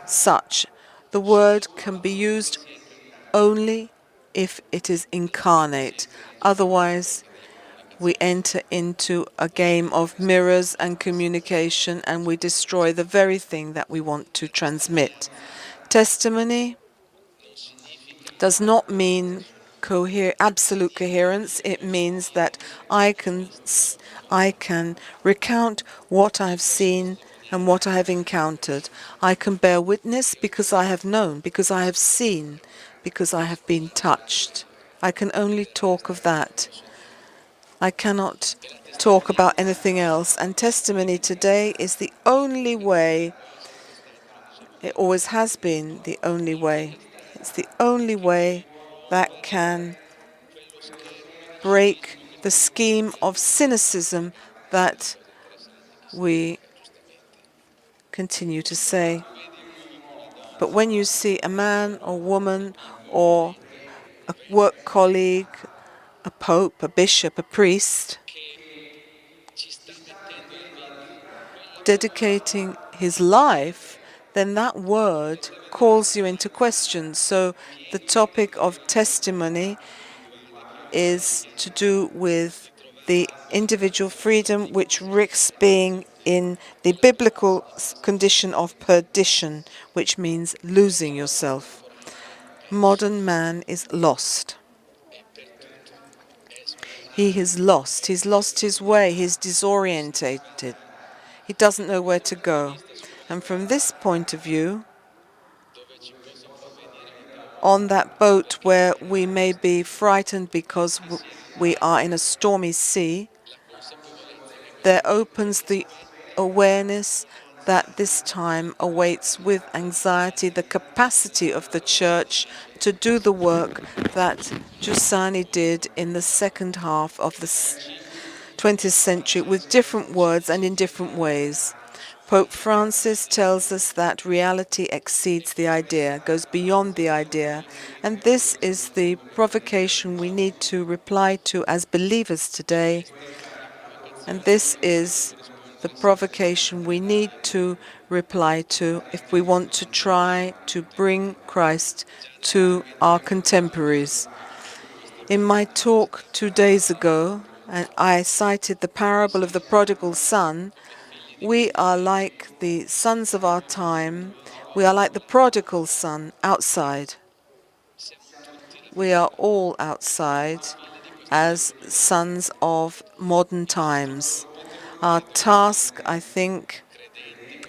such. The word can be used only if it is incarnate. Otherwise, we enter into a game of mirrors and communication, and we destroy the very thing that we want to transmit. Testimony does not mean absolute coherence. It means that I can recount what I've seen and what I have encountered. I can bear witness because I have known, because I have seen, because I have been touched. I can only talk of that. I cannot talk about anything else. And testimony today is the only way, it always has been the only way. It's the only way that can break the scheme of cynicism that we continue to say. But when you see a man or woman or a work colleague, a pope, a bishop, a priest, dedicating his life, then that word calls you into question. So the topic of testimony is to do with the individual freedom which risks being in the biblical condition of perdition, which means losing yourself. Modern man is lost. He is lost. He's lost his way. He's disorientated. He doesn't know where to go. And from this point of view, on that boat where we may be frightened because we are in a stormy sea, there opens the awareness that this time awaits with anxiety the capacity of the Church to do the work that Giussani did in the second half of the 20th century with different words and in different ways. Pope Francis tells us that reality exceeds the idea, goes beyond the idea, and this is the provocation we need to reply to as believers today. And this is the provocation we need to reply to if we want to try to bring Christ to our contemporaries. In my talk 2 days ago, and I cited the parable of the prodigal son. We are like the sons of our time. We are like the prodigal son outside. We are all outside as sons of modern times. Our task, I think,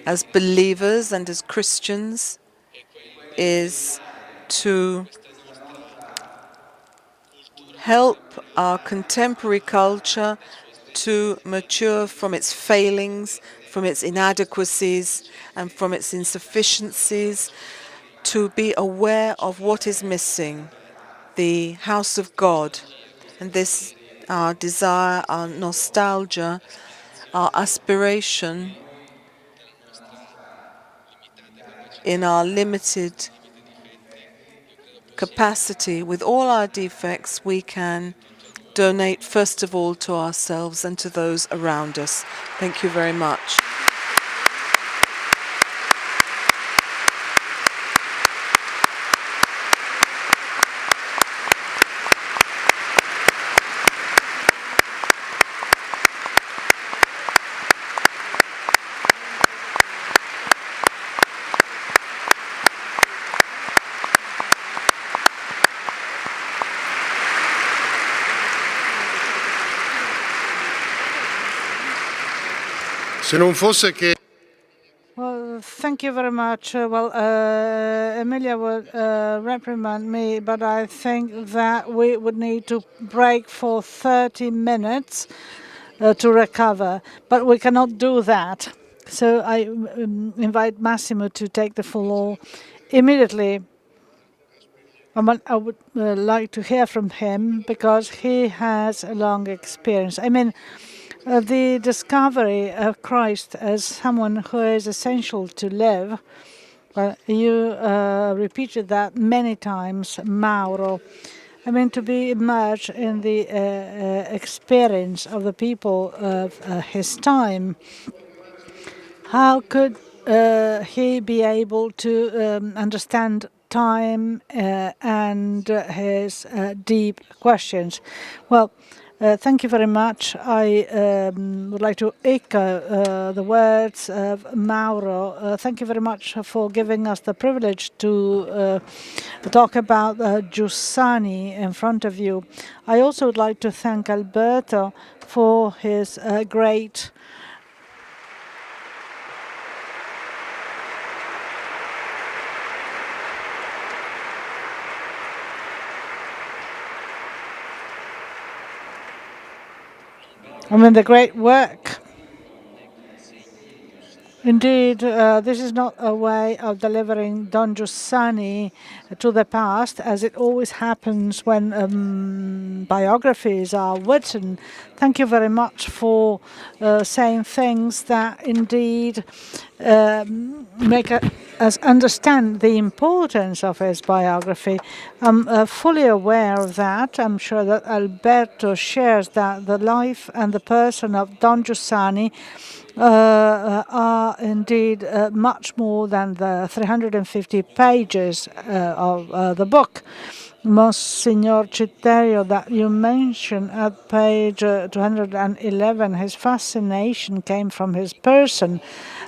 as believers and as Christians is to help our contemporary culture to mature from its failings, from its inadequacies, and from its insufficiencies, to be aware of what is missing, the house of God. And this, our desire, our nostalgia, our aspiration in our limited capacity, with all our defects, we can donate first of all to ourselves and to those around us. Thank you very much. Se non fosse che Well, thank you very much. Emilia would reprimand me, but I think that we would need to break for 30 minutes to recover. But we cannot do that. So I invite Massimo to take the floor immediately. I would like to hear from him because he has a long experience. I mean, the discovery of Christ as someone who is essential to live. You repeated that many times, Mauro. I mean, to be immersed in the experience of the people of his time. How could he be able to understand time and his deep questions? Well, thank you very much. I would like to echo the words of Mauro. Thank you very much for giving us the privilege to talk about Giussani in front of you. I also would like to thank Alberto for his great I mean, the great work. Indeed, this is not a way of delivering Don Giussani to the past, as it always happens when biographies are written. Thank you very much for saying things that indeed make us understand the importance of his biography. I'm fully aware of that. I'm sure that Alberto shares that the life and the person of Don Giussani are indeed much more than the 350 pages of the book. Monsignor Citterio, that you mentioned at page 211, his fascination came from his person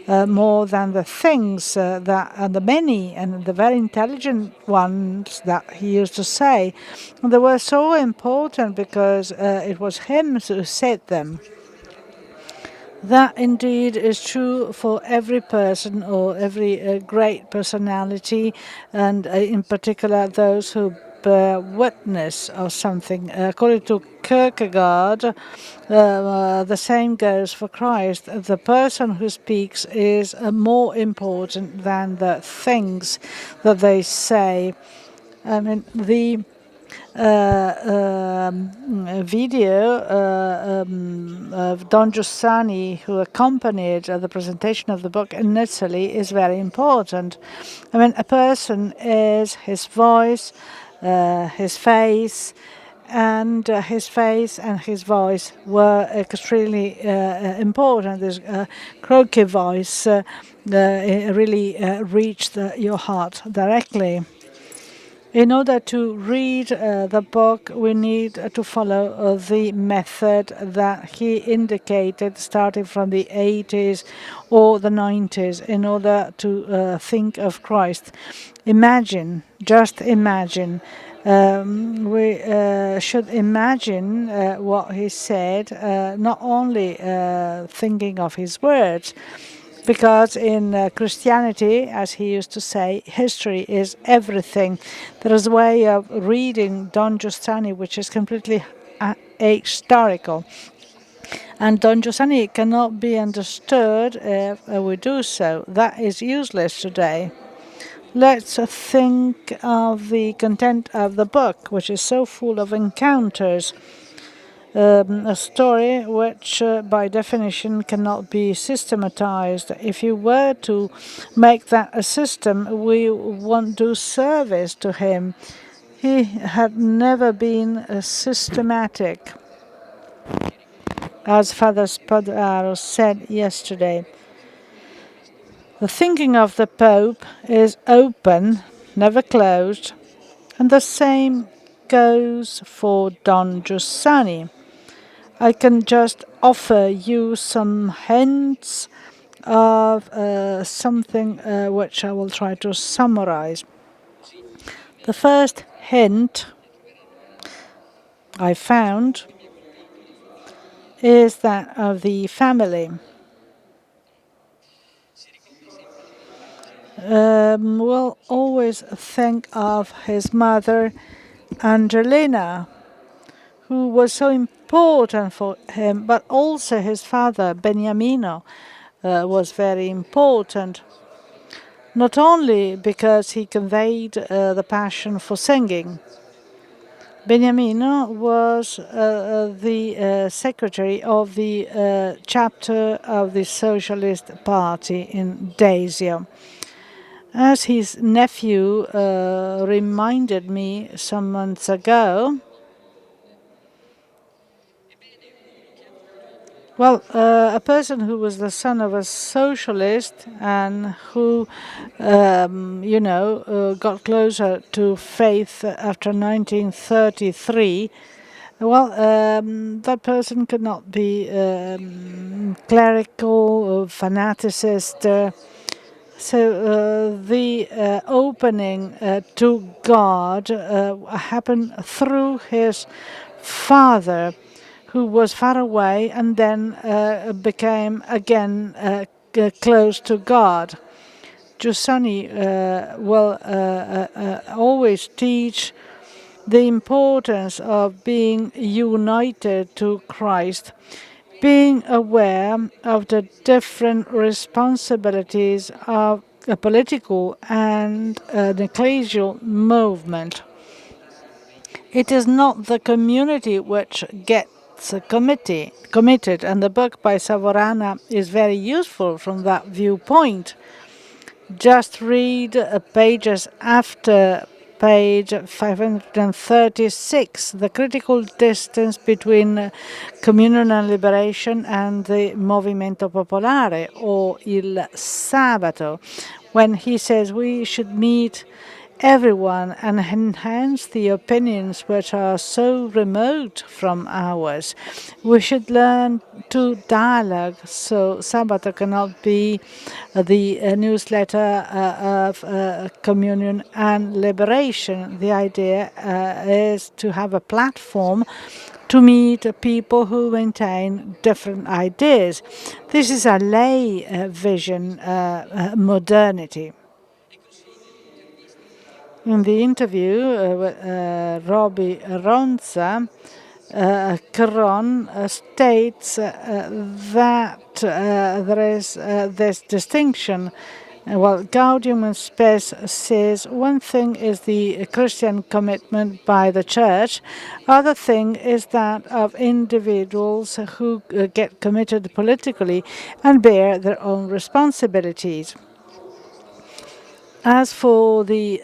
more than the things that and the many and the very intelligent ones that he used to say. And they were so important because it was him who said them. That indeed is true for every person or every great personality, and in particular those who bear witness of something. According to Kierkegaard, the same goes for Christ. The person who speaks is more important than the things that they say. I mean, the video of Don Giussani, who accompanied the presentation of the book in Italy, is very important. I mean, a person is his voice, his face, and his face and his voice were extremely important. This croaky voice really reached your heart directly. In order to read the book, we need to follow the method that he indicated, starting from the 80s or the 90s, in order to think of Christ. Imagine, just imagine. We should imagine what he said, not only thinking of his words, because in Christianity, as he used to say, history is everything. There is a way of reading Don Giussani which is completely historical. And Don Giussani cannot be understood if we do so. That is useless today. Let's think of the content of the book, which is so full of encounters. A story which, by definition, cannot be systematized. If you were to make that a system, we won't do service to him. He had never been systematic. As Father Spadaro said yesterday, the thinking of the Pope is open, never closed, and the same goes for Don Giussani. I can just offer you some hints of something which I will try to summarize. The first hint I found is that of the family. We'll always think of his mother, Angelina, who was so important for him, but also his father, Beniamino, was very important. Not only because he conveyed the passion for singing. Beniamino was the secretary of the chapter of the Socialist Party in Desio. As his nephew reminded me some months ago, well, a person who was the son of a socialist and who, got closer to faith after 1933, well, that person could not be clerical or fanaticist. So the opening to God happened through his father, who was far away and then became again close to God. Giussani will always teach the importance of being united to Christ. being aware of the different responsibilities of a political and an ecclesial movement. It is not the community which gets committed, and the book by Savorana is very useful from that viewpoint. Just read pages after page 536, the critical distance between communal liberation and the Movimento Popolare, or Il Sabato, when he says we should meet everyone and enhance the opinions which are so remote from ours. We should learn to dialogue, so Sabato cannot be the newsletter of communion and liberation. The idea is to have a platform to meet people who maintain different ideas. This is a lay vision, modernity. In the interview with Robbie Ronza, Caron states that there is this distinction. Well, Gaudium and Spes says one thing is the Christian commitment by the church, other thing is that of individuals who get committed politically and bear their own responsibilities. As for the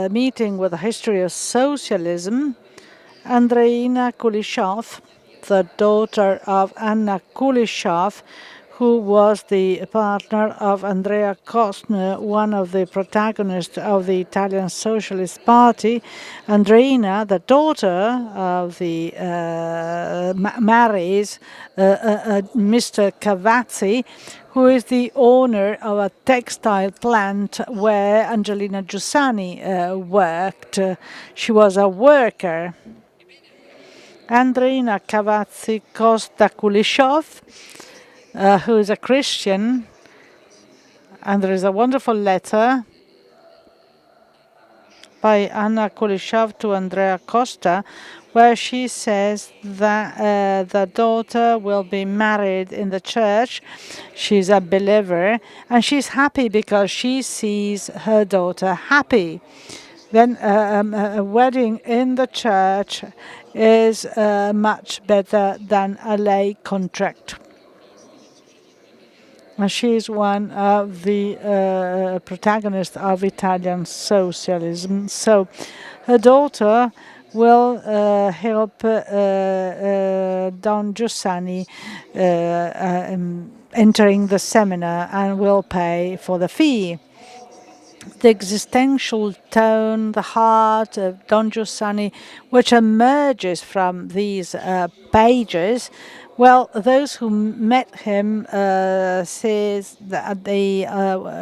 meeting with the history of socialism, Andreina Kulishov, the daughter of Anna Kulishov, who was the partner of Andrea Kostner, one of the protagonists of the Italian Socialist Party. Andreina, the daughter of the marries Mr. Cavazzi, who is the owner of a textile plant where Angelina Giussani worked. She was a worker. Andreina Cavazzi Costa Kulishov, who is a Christian, and there is a wonderful letter by Anna Kulishov to Andrea Costa, where she says that the daughter will be married in the church. She's a believer, and she's happy because she sees her daughter happy. Then a wedding in the church is much better than a lay contract. She is one of the protagonists of Italian socialism. So her daughter will help Don Giussani entering the seminar and will pay for the fee. The existential tone, the heart of Don Giussani, which emerges from these pages. Well, those who met him says that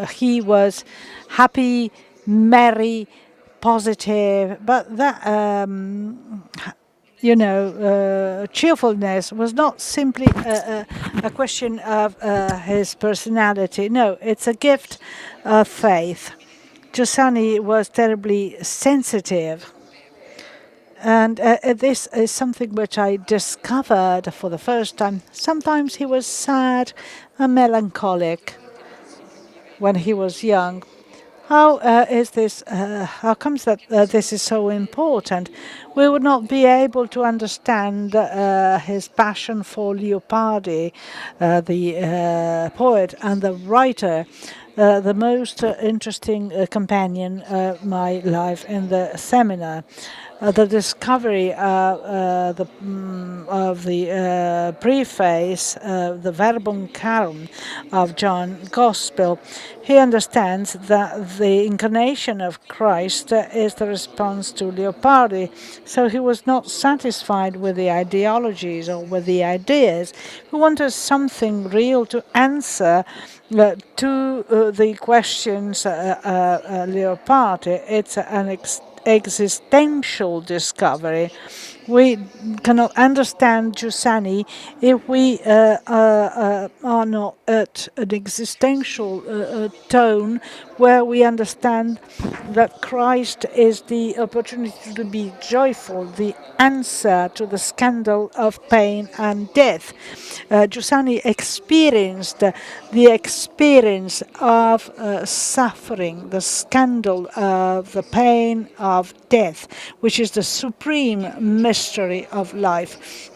he was happy, merry, positive, but that cheerfulness was not simply a question of his personality. No, it's a gift of faith. Giussani was terribly sensitive. And this is something which I discovered for the first time. Sometimes he was sad and melancholic when he was young. How is this? How comes that this is so important? We would not be able to understand his passion for Leopardi, the poet and the writer, the most interesting companion of my life in the seminar. The discovery of the preface, the Verbum Carum of John's Gospel. He understands that the incarnation of Christ is the response to Leopardi. So he was not satisfied with the ideologies or with the ideas. He wanted something real to answer to the questions Leopardi. It's an existential discovery. We cannot understand Giussani if we are not at an existential tone where we understand that Christ is the opportunity to be joyful, the answer to the scandal of pain and death. Giussani experienced the experience of suffering, the scandal of the pain of death, which is the supreme mystery of life.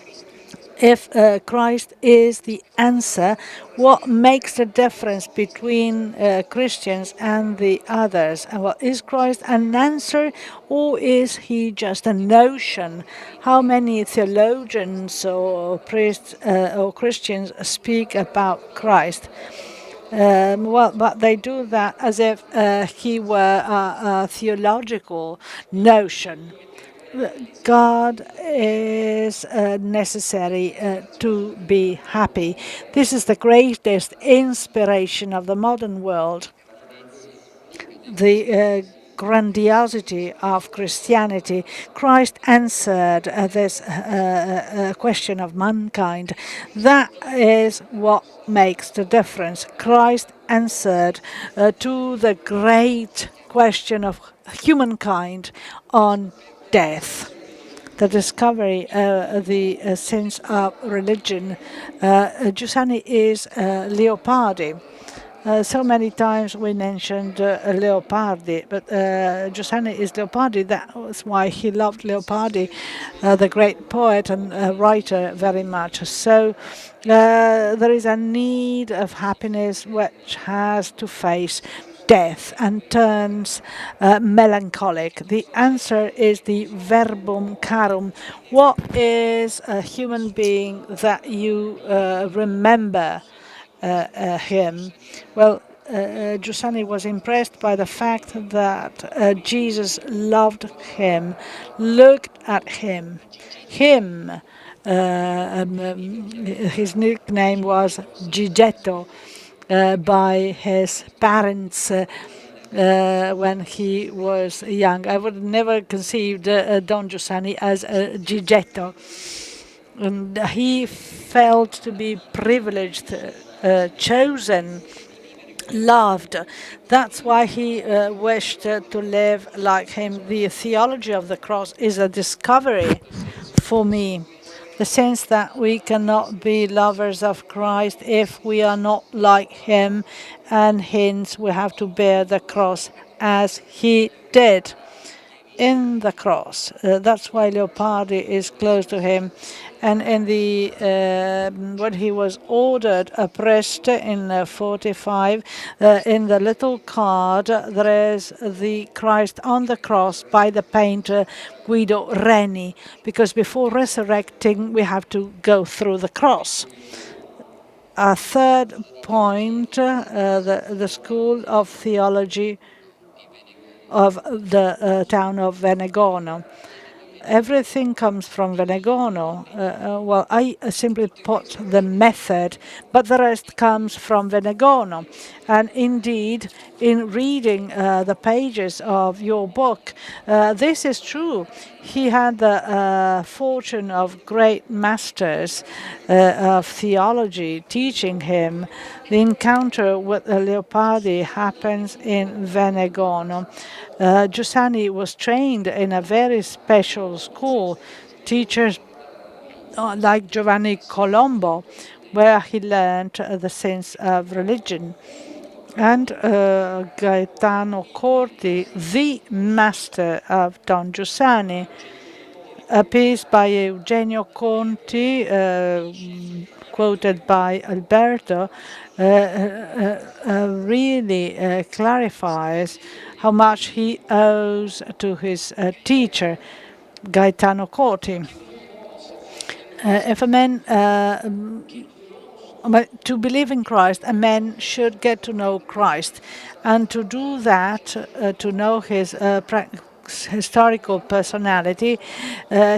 If Christ is the answer, what makes the difference between Christians and the others? Well, is Christ an answer or is he just a notion? How many theologians or priests or Christians speak about Christ? Well, but they do that as if he were a theological notion. God is necessary to be happy. This is the greatest inspiration of the modern world. The grandiosity of Christianity. Christ answered this question of mankind. That is what makes the difference. Christ answered to the great question of humankind on death. The discovery, the sense of religion. Giussani is Leopardi. So many times we mentioned Leopardi, but Giussani is Leopardi. That was why he loved Leopardi, the great poet and writer, very much. So there is a need of happiness which has to face death and turns melancholic. The answer is the verbum carum. What is a human being that you remember him? Well, Giussani was impressed by the fact that Jesus loved him, looked at him. His nickname was Gigetto by his parents when he was young. I would never conceived Don Giussani as a Gigetto. And he felt to be privileged, chosen, loved. That's why he wished to live like him. The theology of the cross is a discovery for me. The sense that we cannot be lovers of Christ if we are not like him, and hence we have to bear the cross as he did in the cross. That's why Leopardi is close to him. And in the when he was ordered a priest in 45, in the little card there is the Christ on the cross by the painter Guido Reni, because before resurrecting we have to go through the cross. A third point, the School of Theology of the town of Venegono. Everything comes from Venegono. Well, I simply put the method, but the rest comes from Venegono. And indeed, in reading the pages of your book, this is true. He had the fortune of great masters of theology teaching him. The encounter with Leopardi happens in Venegono. Giussani was trained in a very special school, teachers like Giovanni Colombo, where he learned the sense of religion. And Gaetano Corti, the master of Don Giussani, a piece by Eugenio Conti, quoted by Alberto, really clarifies how much he owes to his teacher, Gaetano Corti. If a man but to believe in Christ, a man should get to know Christ, and to do that, to know his historical personality,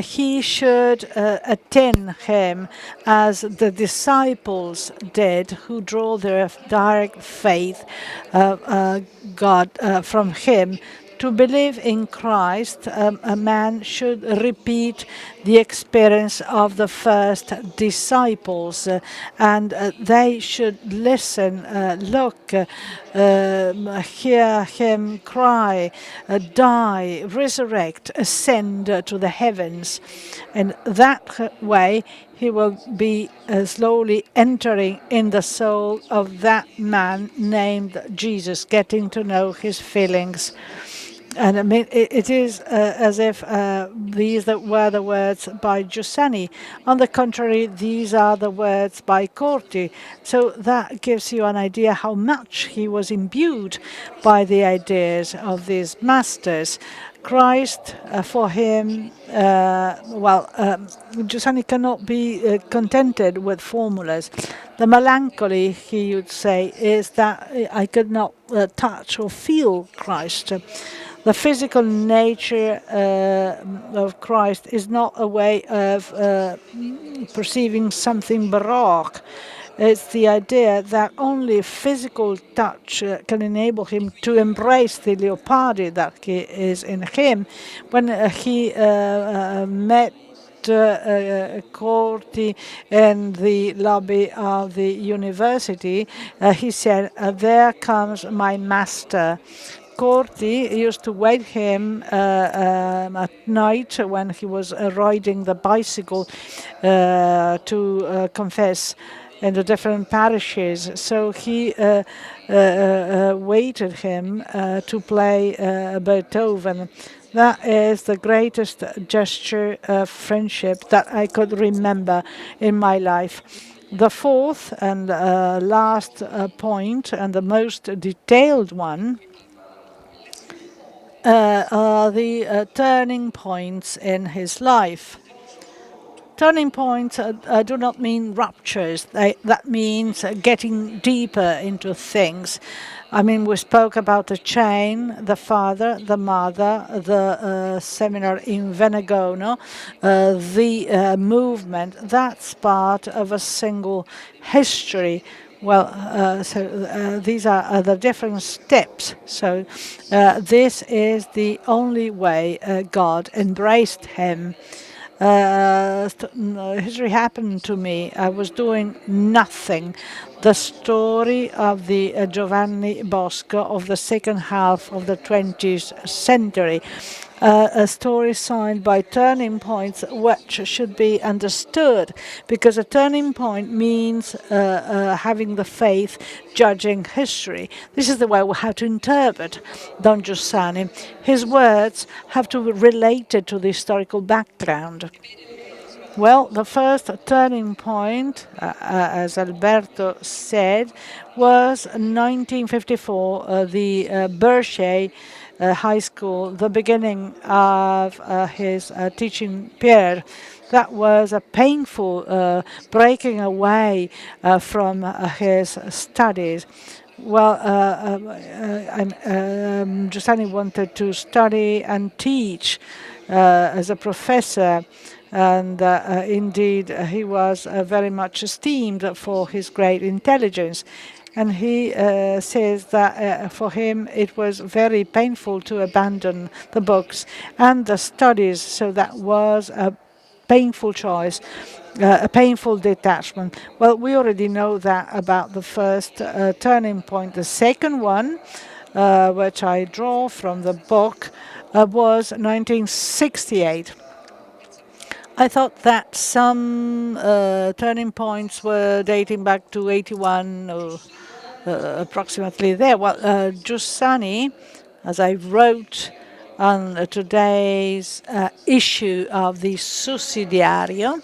he should attain him as the disciples did, who draw their direct faith God from him To believe in Christ, a man should repeat the experience of the first disciples, and they should listen, look, hear him cry, die, resurrect, ascend to the heavens. And that way, he will be slowly entering in the soul of that man named Jesus, getting to know his feelings. And I mean, it is as if these were the words by Giussani. On the contrary, these are the words by Corti. So that gives you an idea how much he was imbued by the ideas of these masters. Christ, for him, Giussani cannot be contented with formulas. The melancholy, he would say, is that I could not touch or feel Christ. The physical nature of Christ is not a way of perceiving something baroque. It's the idea that only physical touch can enable him to embrace the Leopardi that is in him. When he met Corti in the lobby of the university, he said, "There comes my master." Corti used to wait him at night when he was riding the bicycle to confess in the different parishes. So he waited him to play Beethoven. That is the greatest gesture of friendship that I could remember in my life. The fourth and last point, and the most detailed one, are the turning points in his life. Turning points do not mean ruptures. That means getting deeper into things. I mean, we spoke about the chain, the father, the mother, the seminar in Venegono, the movement. That's part of a single history. Well, these are the different steps. So this is the only way God embraced him. History happened to me. I was doing nothing. The story of the Giovanni Bosco of the second half of the 20th century. A story signed by turning points which should be understood, because a turning point means having the faith judging history. This is the way we have to interpret Don Giussani. His words have to be related to the historical background. Well, the first turning point, as Alberto said, was 1954, the Borghesi High School, the beginning of his teaching period. That was a painful breaking away from his studies. Well, Giussani wanted to study and teach as a professor, and indeed he was very much esteemed for his great intelligence. And he says that for him it was very painful to abandon the books and the studies, so that was a painful choice, a painful detachment. Well, we already know that about the first turning point. The second one, which I draw from the book, was 1968. I thought that some turning points were dating back to 81 or approximately there. Well, Giussani, as I wrote on today's issue of the Sussidiario,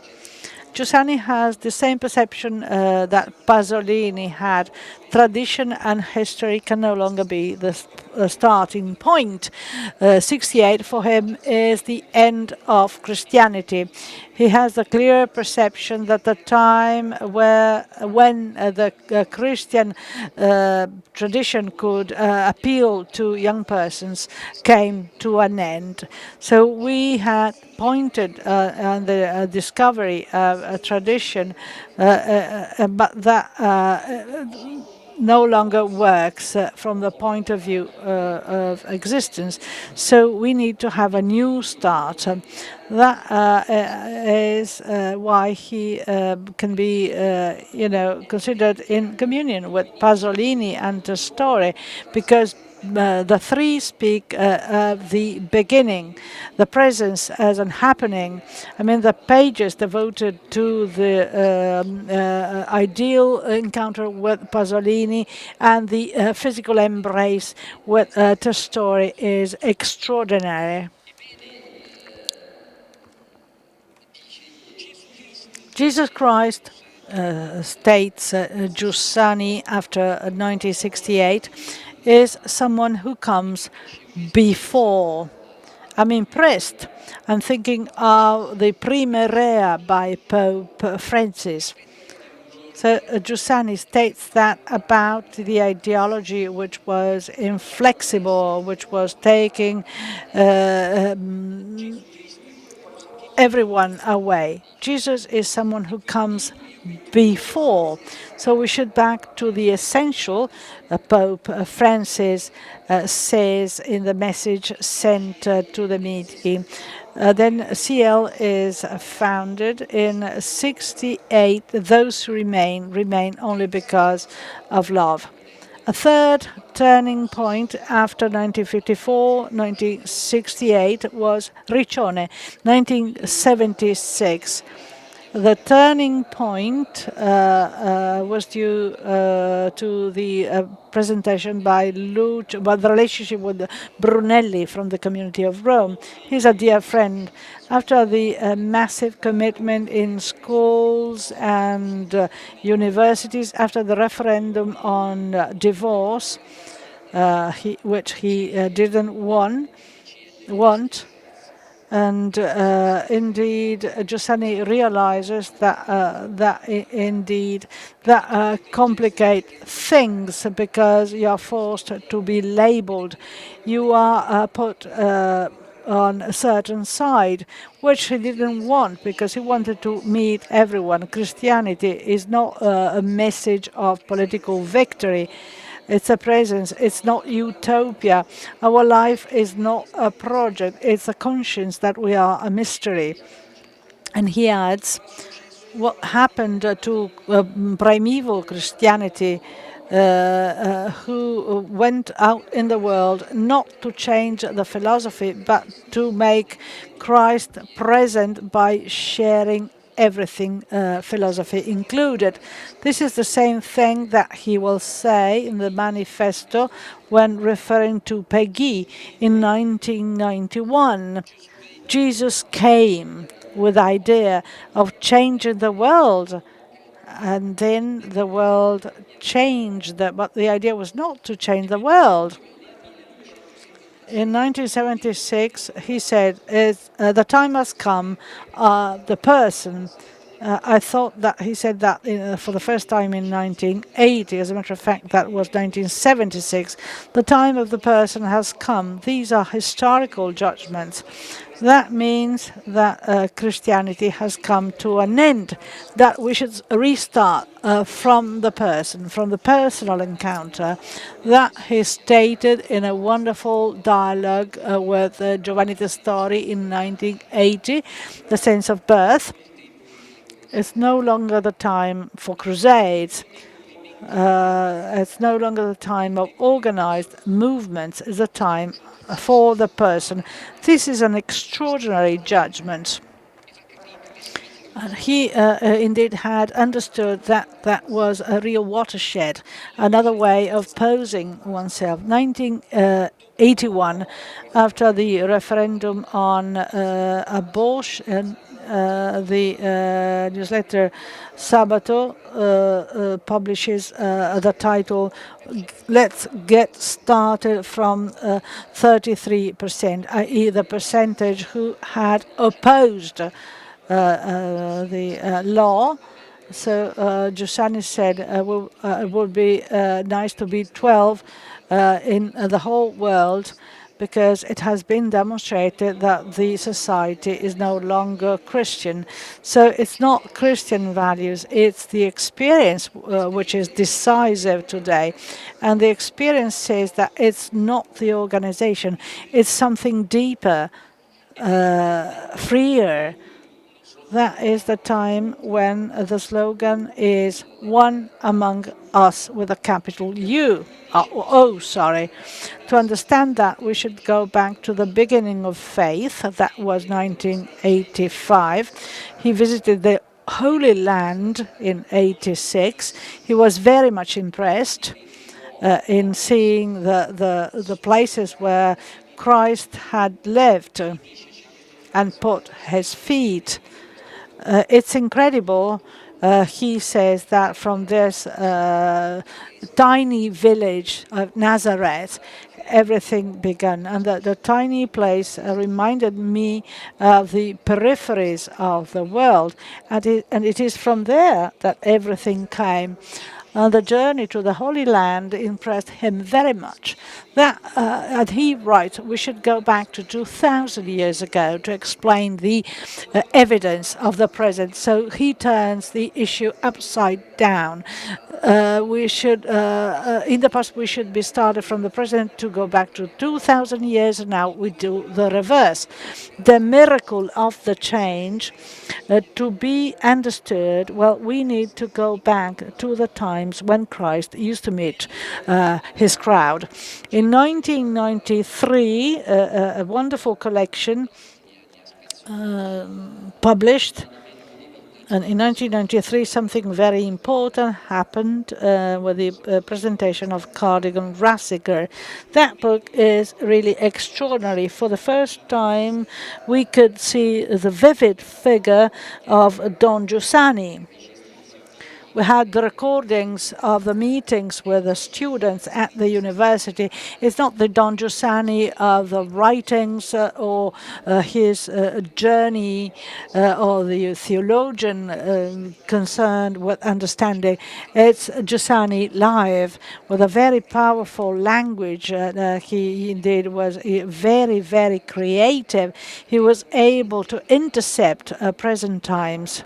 Giussani has the same perception that Pasolini had. Tradition and history can no longer be the starting point. 68 for him is the end of Christianity. He has a clear perception that the time when the Christian tradition could appeal to young persons came to an end. So we had pointed on the discovery of a tradition, but that no longer works from the point of view of existence. So we need to have a new start. That is why he can be, considered in communion with Pasolini and Testore, because the three speak of the beginning, the presence as an happening. I mean, the pages devoted to the ideal encounter with Pasolini and the physical embrace with Testore is extraordinary. Jesus Christ, states Giussani after 1968, is someone who comes before. I'm impressed. I'm thinking of the Prima Rea by Pope Francis. So Giussani states that about the ideology which was inflexible, which was taking everyone away. Jesus is someone who comes before. So we should back to the essential. Pope Francis says in the message sent to the meeting. Then CL is founded in 68. Those who remain only because of love. A third turning point after 1954, 1968 was Riccione, 1976. The turning point was due to the presentation by Lucio, about the relationship with Brunelli from the Community of Rome. He's a dear friend. After the massive commitment in schools and universities, after the referendum on divorce, which he didn't want, and indeed, Giussani realizes that complicate things because you are forced to be labeled. You are put on a certain side, which he didn't want because he wanted to meet everyone. Christianity is not a message of political victory. It's a presence. It's not utopia. Our life is not a project. It's a conscience that we are a mystery. And he adds, what happened to primeval Christianity, who went out in the world not to change the philosophy, but to make Christ present by sharing everything, philosophy included. This is the same thing that he will say in the manifesto when referring to Peggy in 1991. Jesus came with the idea of changing the world, and then the world changed. But the idea was not to change the world. In 1976, he said, the time has come, the person. I thought that he said that for the first time in 1980. As a matter of fact, that was 1976. The time of the person has come. These are historical judgments. That means that Christianity has come to an end, that we should restart from the person, from the personal encounter. That he stated in a wonderful dialogue with Giovanni Testori in 1980, The Sense of Birth. It's no longer the time for crusades. It's no longer the time of organized movements. It's the time for the person. This is an extraordinary judgment. And he indeed had understood that that was a real watershed, another way of posing oneself. 1981, after the referendum on abortion, the newsletter Sabato publishes the title, Let's Get Started from 33%, i.e. the percentage who had opposed the law. So Giussani said it would be nice to be 12 in the whole world, because it has been demonstrated that the society is no longer Christian. So it's not Christian values, it's the experience which is decisive today. And the experience says that it's not the organization, it's something deeper, freer. That is the time when the slogan is one among us with a capital U. Sorry. To understand that, we should go back to the beginning of faith. That was 1985. He visited the Holy Land in 86. He was very much impressed in seeing the places where Christ had lived and put his feet. It's incredible. He says that from this tiny village of Nazareth, everything began. And the tiny place reminded me of the peripheries of the world. And it is from there that everything came. And the journey to the Holy Land impressed him very much. And he writes, we should go back to 2,000 years ago to explain the evidence of the present. So he turns the issue upside down. We should, in the past, we should be started from the present to go back to 2,000 years, and now we do the reverse. The miracle of the change, to be understood, well, we need to go back to the times when Christ used to meet his crowd. In 1993, a wonderful collection published. And in 1993, something very important happened with the presentation of Cardigan Rassiger. That book is really extraordinary. For the first time, we could see the vivid figure of Don Giussani. We had the recordings of the meetings with the students at the university. It's not the Don Giussani of the writings or his journey or the theologian concerned with understanding. It's Giussani live with a very powerful language. He indeed was very, very creative. He was able to intercept present times.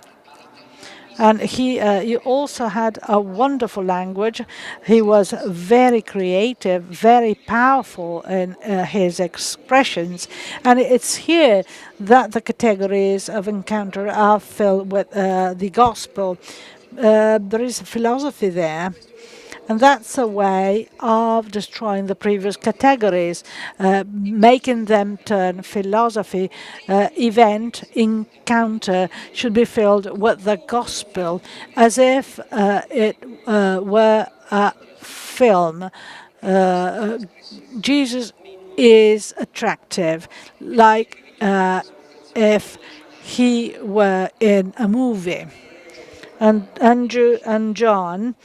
And he also had a wonderful language. He was very creative, very powerful in his expressions. And it's here that the categories of encounter are filled with the gospel. There is philosophy there. And that's a way of destroying the previous categories, making them turn philosophy. Event, encounter should be filled with the gospel, as if it were a film. Jesus is attractive, like if he were in a movie. And Andrew and John,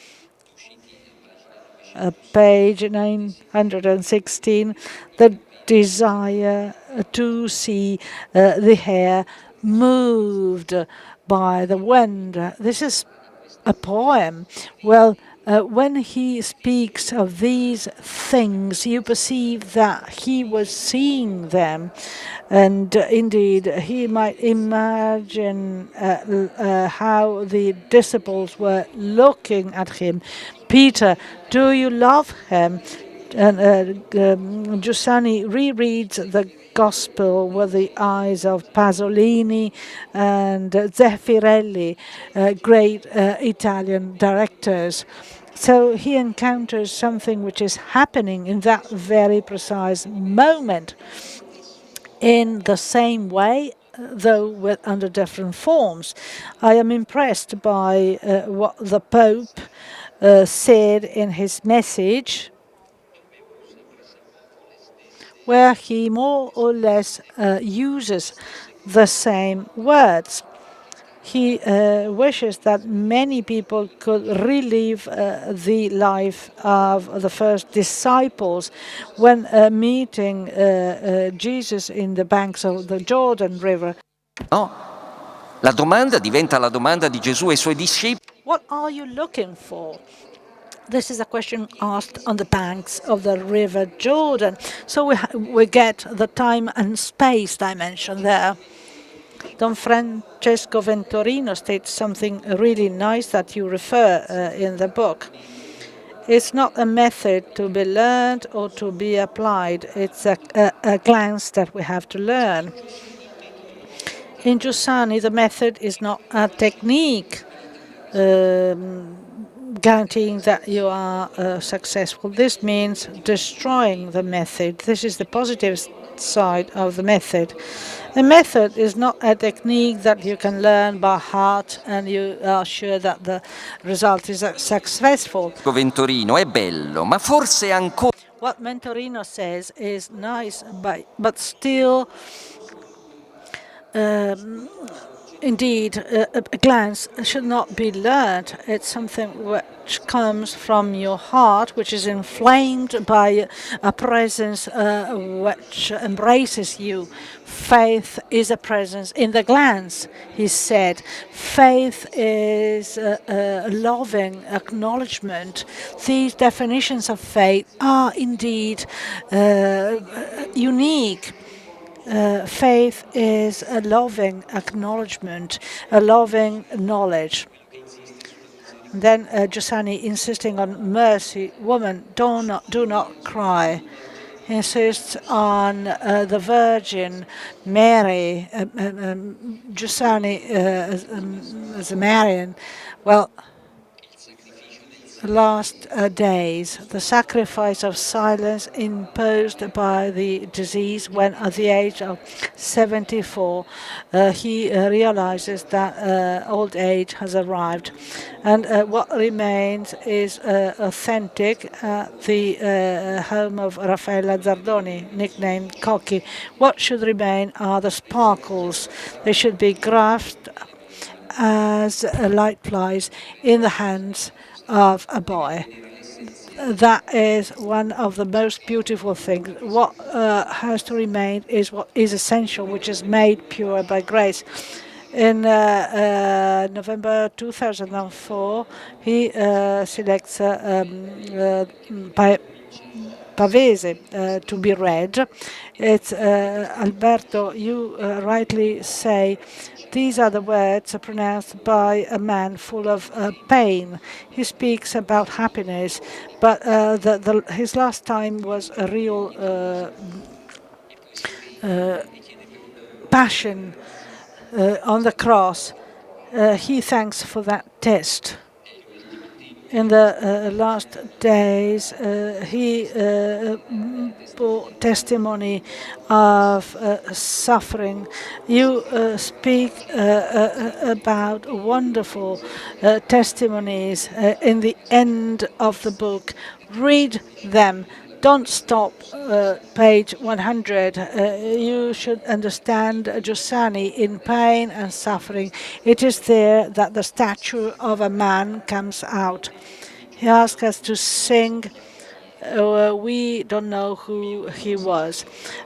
page 916, the desire to see the hair moved by the wind. This is a poem. Well, when he speaks of these things, you perceive that he was seeing them. And indeed, he might imagine how the disciples were looking at him. Peter, do you love him? And Giussani rereads the gospel with the eyes of Pasolini and Zeffirelli, great Italian directors. So he encounters something which is happening in that very precise moment in the same way, though under different forms. I am impressed by what the Pope said in his message, where he more or less uses the same words. He wishes that many people could relive the life of the first disciples when meeting Jesus in the banks of the Jordan River. No? La domanda diventa la domanda di Gesù e i suoi discepoli. What are you looking for? This is a question asked on the banks of the River Jordan. So we get the time and space dimension there. Don Francesco Venturino states something really nice that you refer in the book. It's not a method to be learned or to be applied. It's a glance that we have to learn. In Giussani, the method is not a technique guaranteeing that you are successful. This means destroying the method. This is the positive side of the method. A method is not a technique that you can learn by heart and you are sure that the result is successful. Venturino è bello, ma forse ancora. What Mentorino says is nice, but still indeed, a glance should not be learned. It's something which comes from your heart, which is inflamed by a presence which embraces you. Faith is a presence in the glance, he said. Faith is a loving acknowledgement. These definitions of faith are indeed unique. Faith is a loving acknowledgement, a loving knowledge. Then Giussani insisting on mercy, woman, do not cry. He insists on the Virgin Mary, Giussani as a Marian. Well, last days, the sacrifice of silence imposed by the disease when at the age of 74 he realizes that old age has arrived, and what remains is authentic at the home of Raffaella Zardoni, nicknamed Cocky. What should remain are the sparkles. They should be grasped as light flies in the hands of a boy. That is one of the most beautiful things. What has to remain is what is essential, which is made pure by grace. In November 2004, he selects Pavese to be read. It's Alberto, you rightly say these are the words pronounced by a man full of pain. He speaks about happiness, but his last time was a real passion on the cross. He thanks for that test. In the last days, he bore testimony of suffering. You speak about wonderful testimonies in the end of the book. Read them. Don't stop page 100. You should understand Giussani in pain and suffering. It is there that the statue of a man comes out. He asks us to sing. We don't know who he was.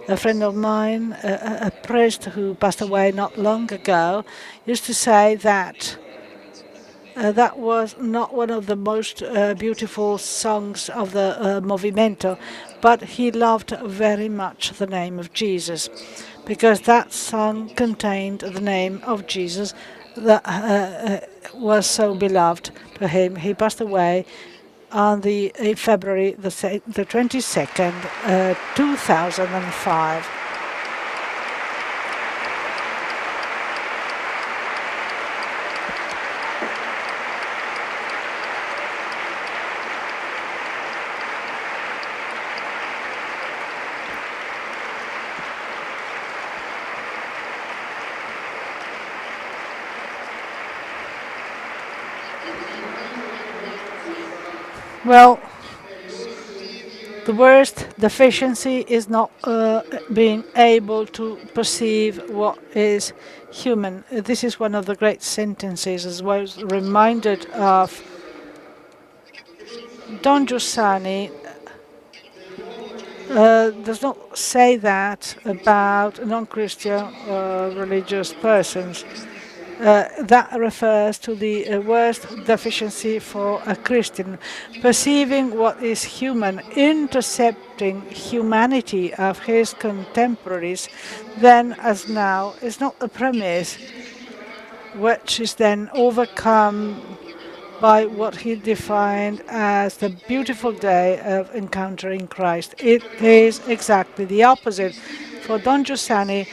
A friend of mine, a priest who passed away not long ago, used to say that that was not one of the most beautiful songs of the Movimento, but he loved very much the name of Jesus, because that song contained the name of Jesus that was so beloved to him. He passed away on the February the 22nd, 2005. Well, the worst deficiency is not being able to perceive what is human. This is one of the great sentences, as I was reminded of. Don Giussani does not say that about non-Christian religious persons. That refers to the worst deficiency for a Christian, perceiving what is human, intercepting humanity of his contemporaries, then as now, is not the premise, which is then overcome by what he defined as the beautiful day of encountering Christ. It is exactly the opposite. For Don Giussani,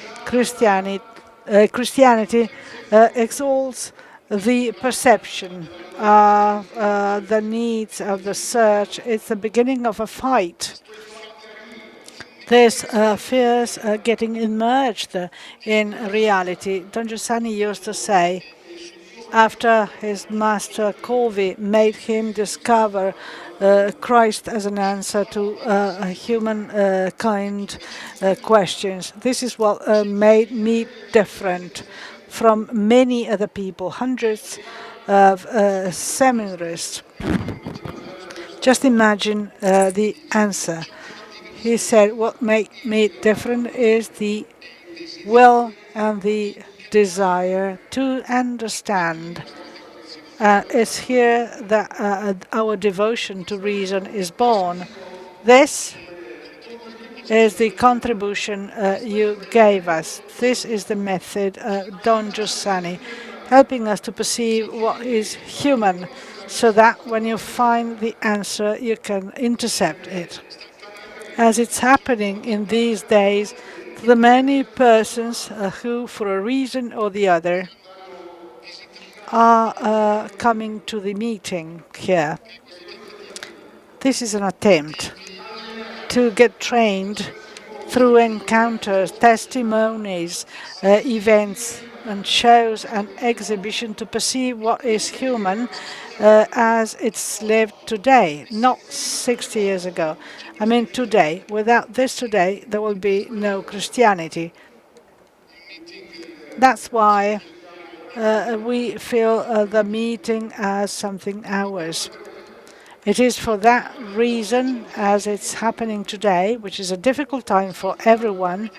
Christianity exalts the perception of the needs of the search. It's the beginning of a fight. There's fears getting immersed in reality. Don Giussani used to say, after his master Covi made him discover Christ as an answer to humankind questions. This is what made me different from many other people, hundreds of seminarists. Just imagine the answer. He said, what made me different is the will and the desire to understand. It's here that our devotion to reason is born. This is the contribution you gave us. This is the method Don Giussani, helping us to perceive what is human, so that when you find the answer, you can intercept it. As it's happening in these days, to the many persons who, for a reason or the other, are coming to the meeting here. This is an attempt to get trained through encounters, testimonies, events and shows and exhibition to perceive what is human as it's lived today, not 60 years ago. I mean today. Without this today, there will be no Christianity. That's why we feel the meeting as something ours. It is for that reason, as it's happening today, which is a difficult time for everyone,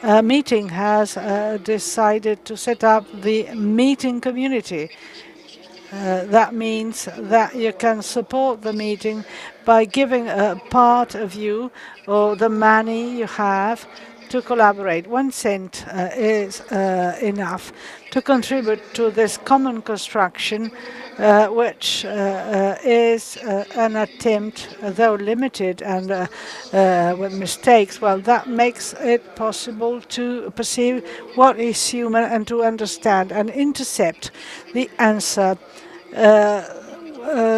a meeting has decided to set up the meeting community. That means that you can support the meeting by giving a part of you or the money you have to collaborate. 1 cent is enough to contribute to this common construction, which is an attempt, though limited and with mistakes. Well, that makes it possible to perceive what is human and to understand and intercept the answer.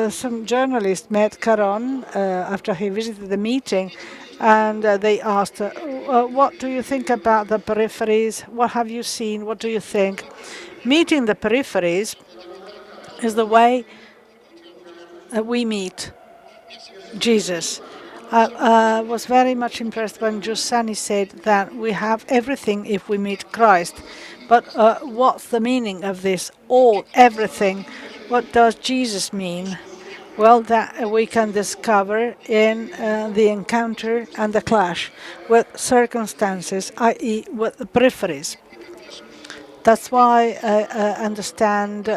Some journalists met Caron after he visited the meeting, and they asked, what do you think about the peripheries? What have you seen? What do you think? Meeting the peripheries is the way we meet Jesus. I was very much impressed when Giussani said that we have everything if we meet Christ. But what's the meaning of this all, everything? What does Jesus mean? Well, that we can discover in the encounter and the clash with circumstances, i.e. with the peripheries. That's why I understand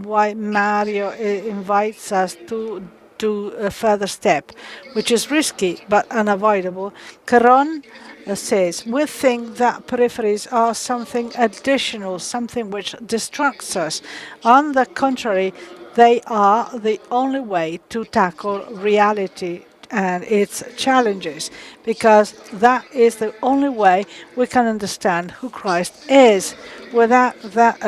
why Mario invites us to do a further step, which is risky but unavoidable. Caron says, we think that peripheries are something additional, something which distracts us. On the contrary, they are the only way to tackle reality and its challenges, because that is the only way we can understand who Christ is. Without that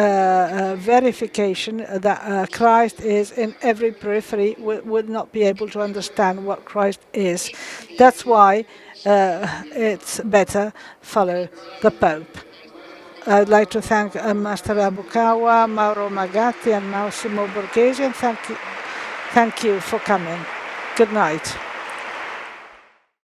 verification that Christ is in every periphery, we would not be able to understand what Christ is. That's why it's better follow the Pope. I'd like to thank Master Habukawa, Mauro Magatti and Massimo Borghesi, and thank you for coming. Good night.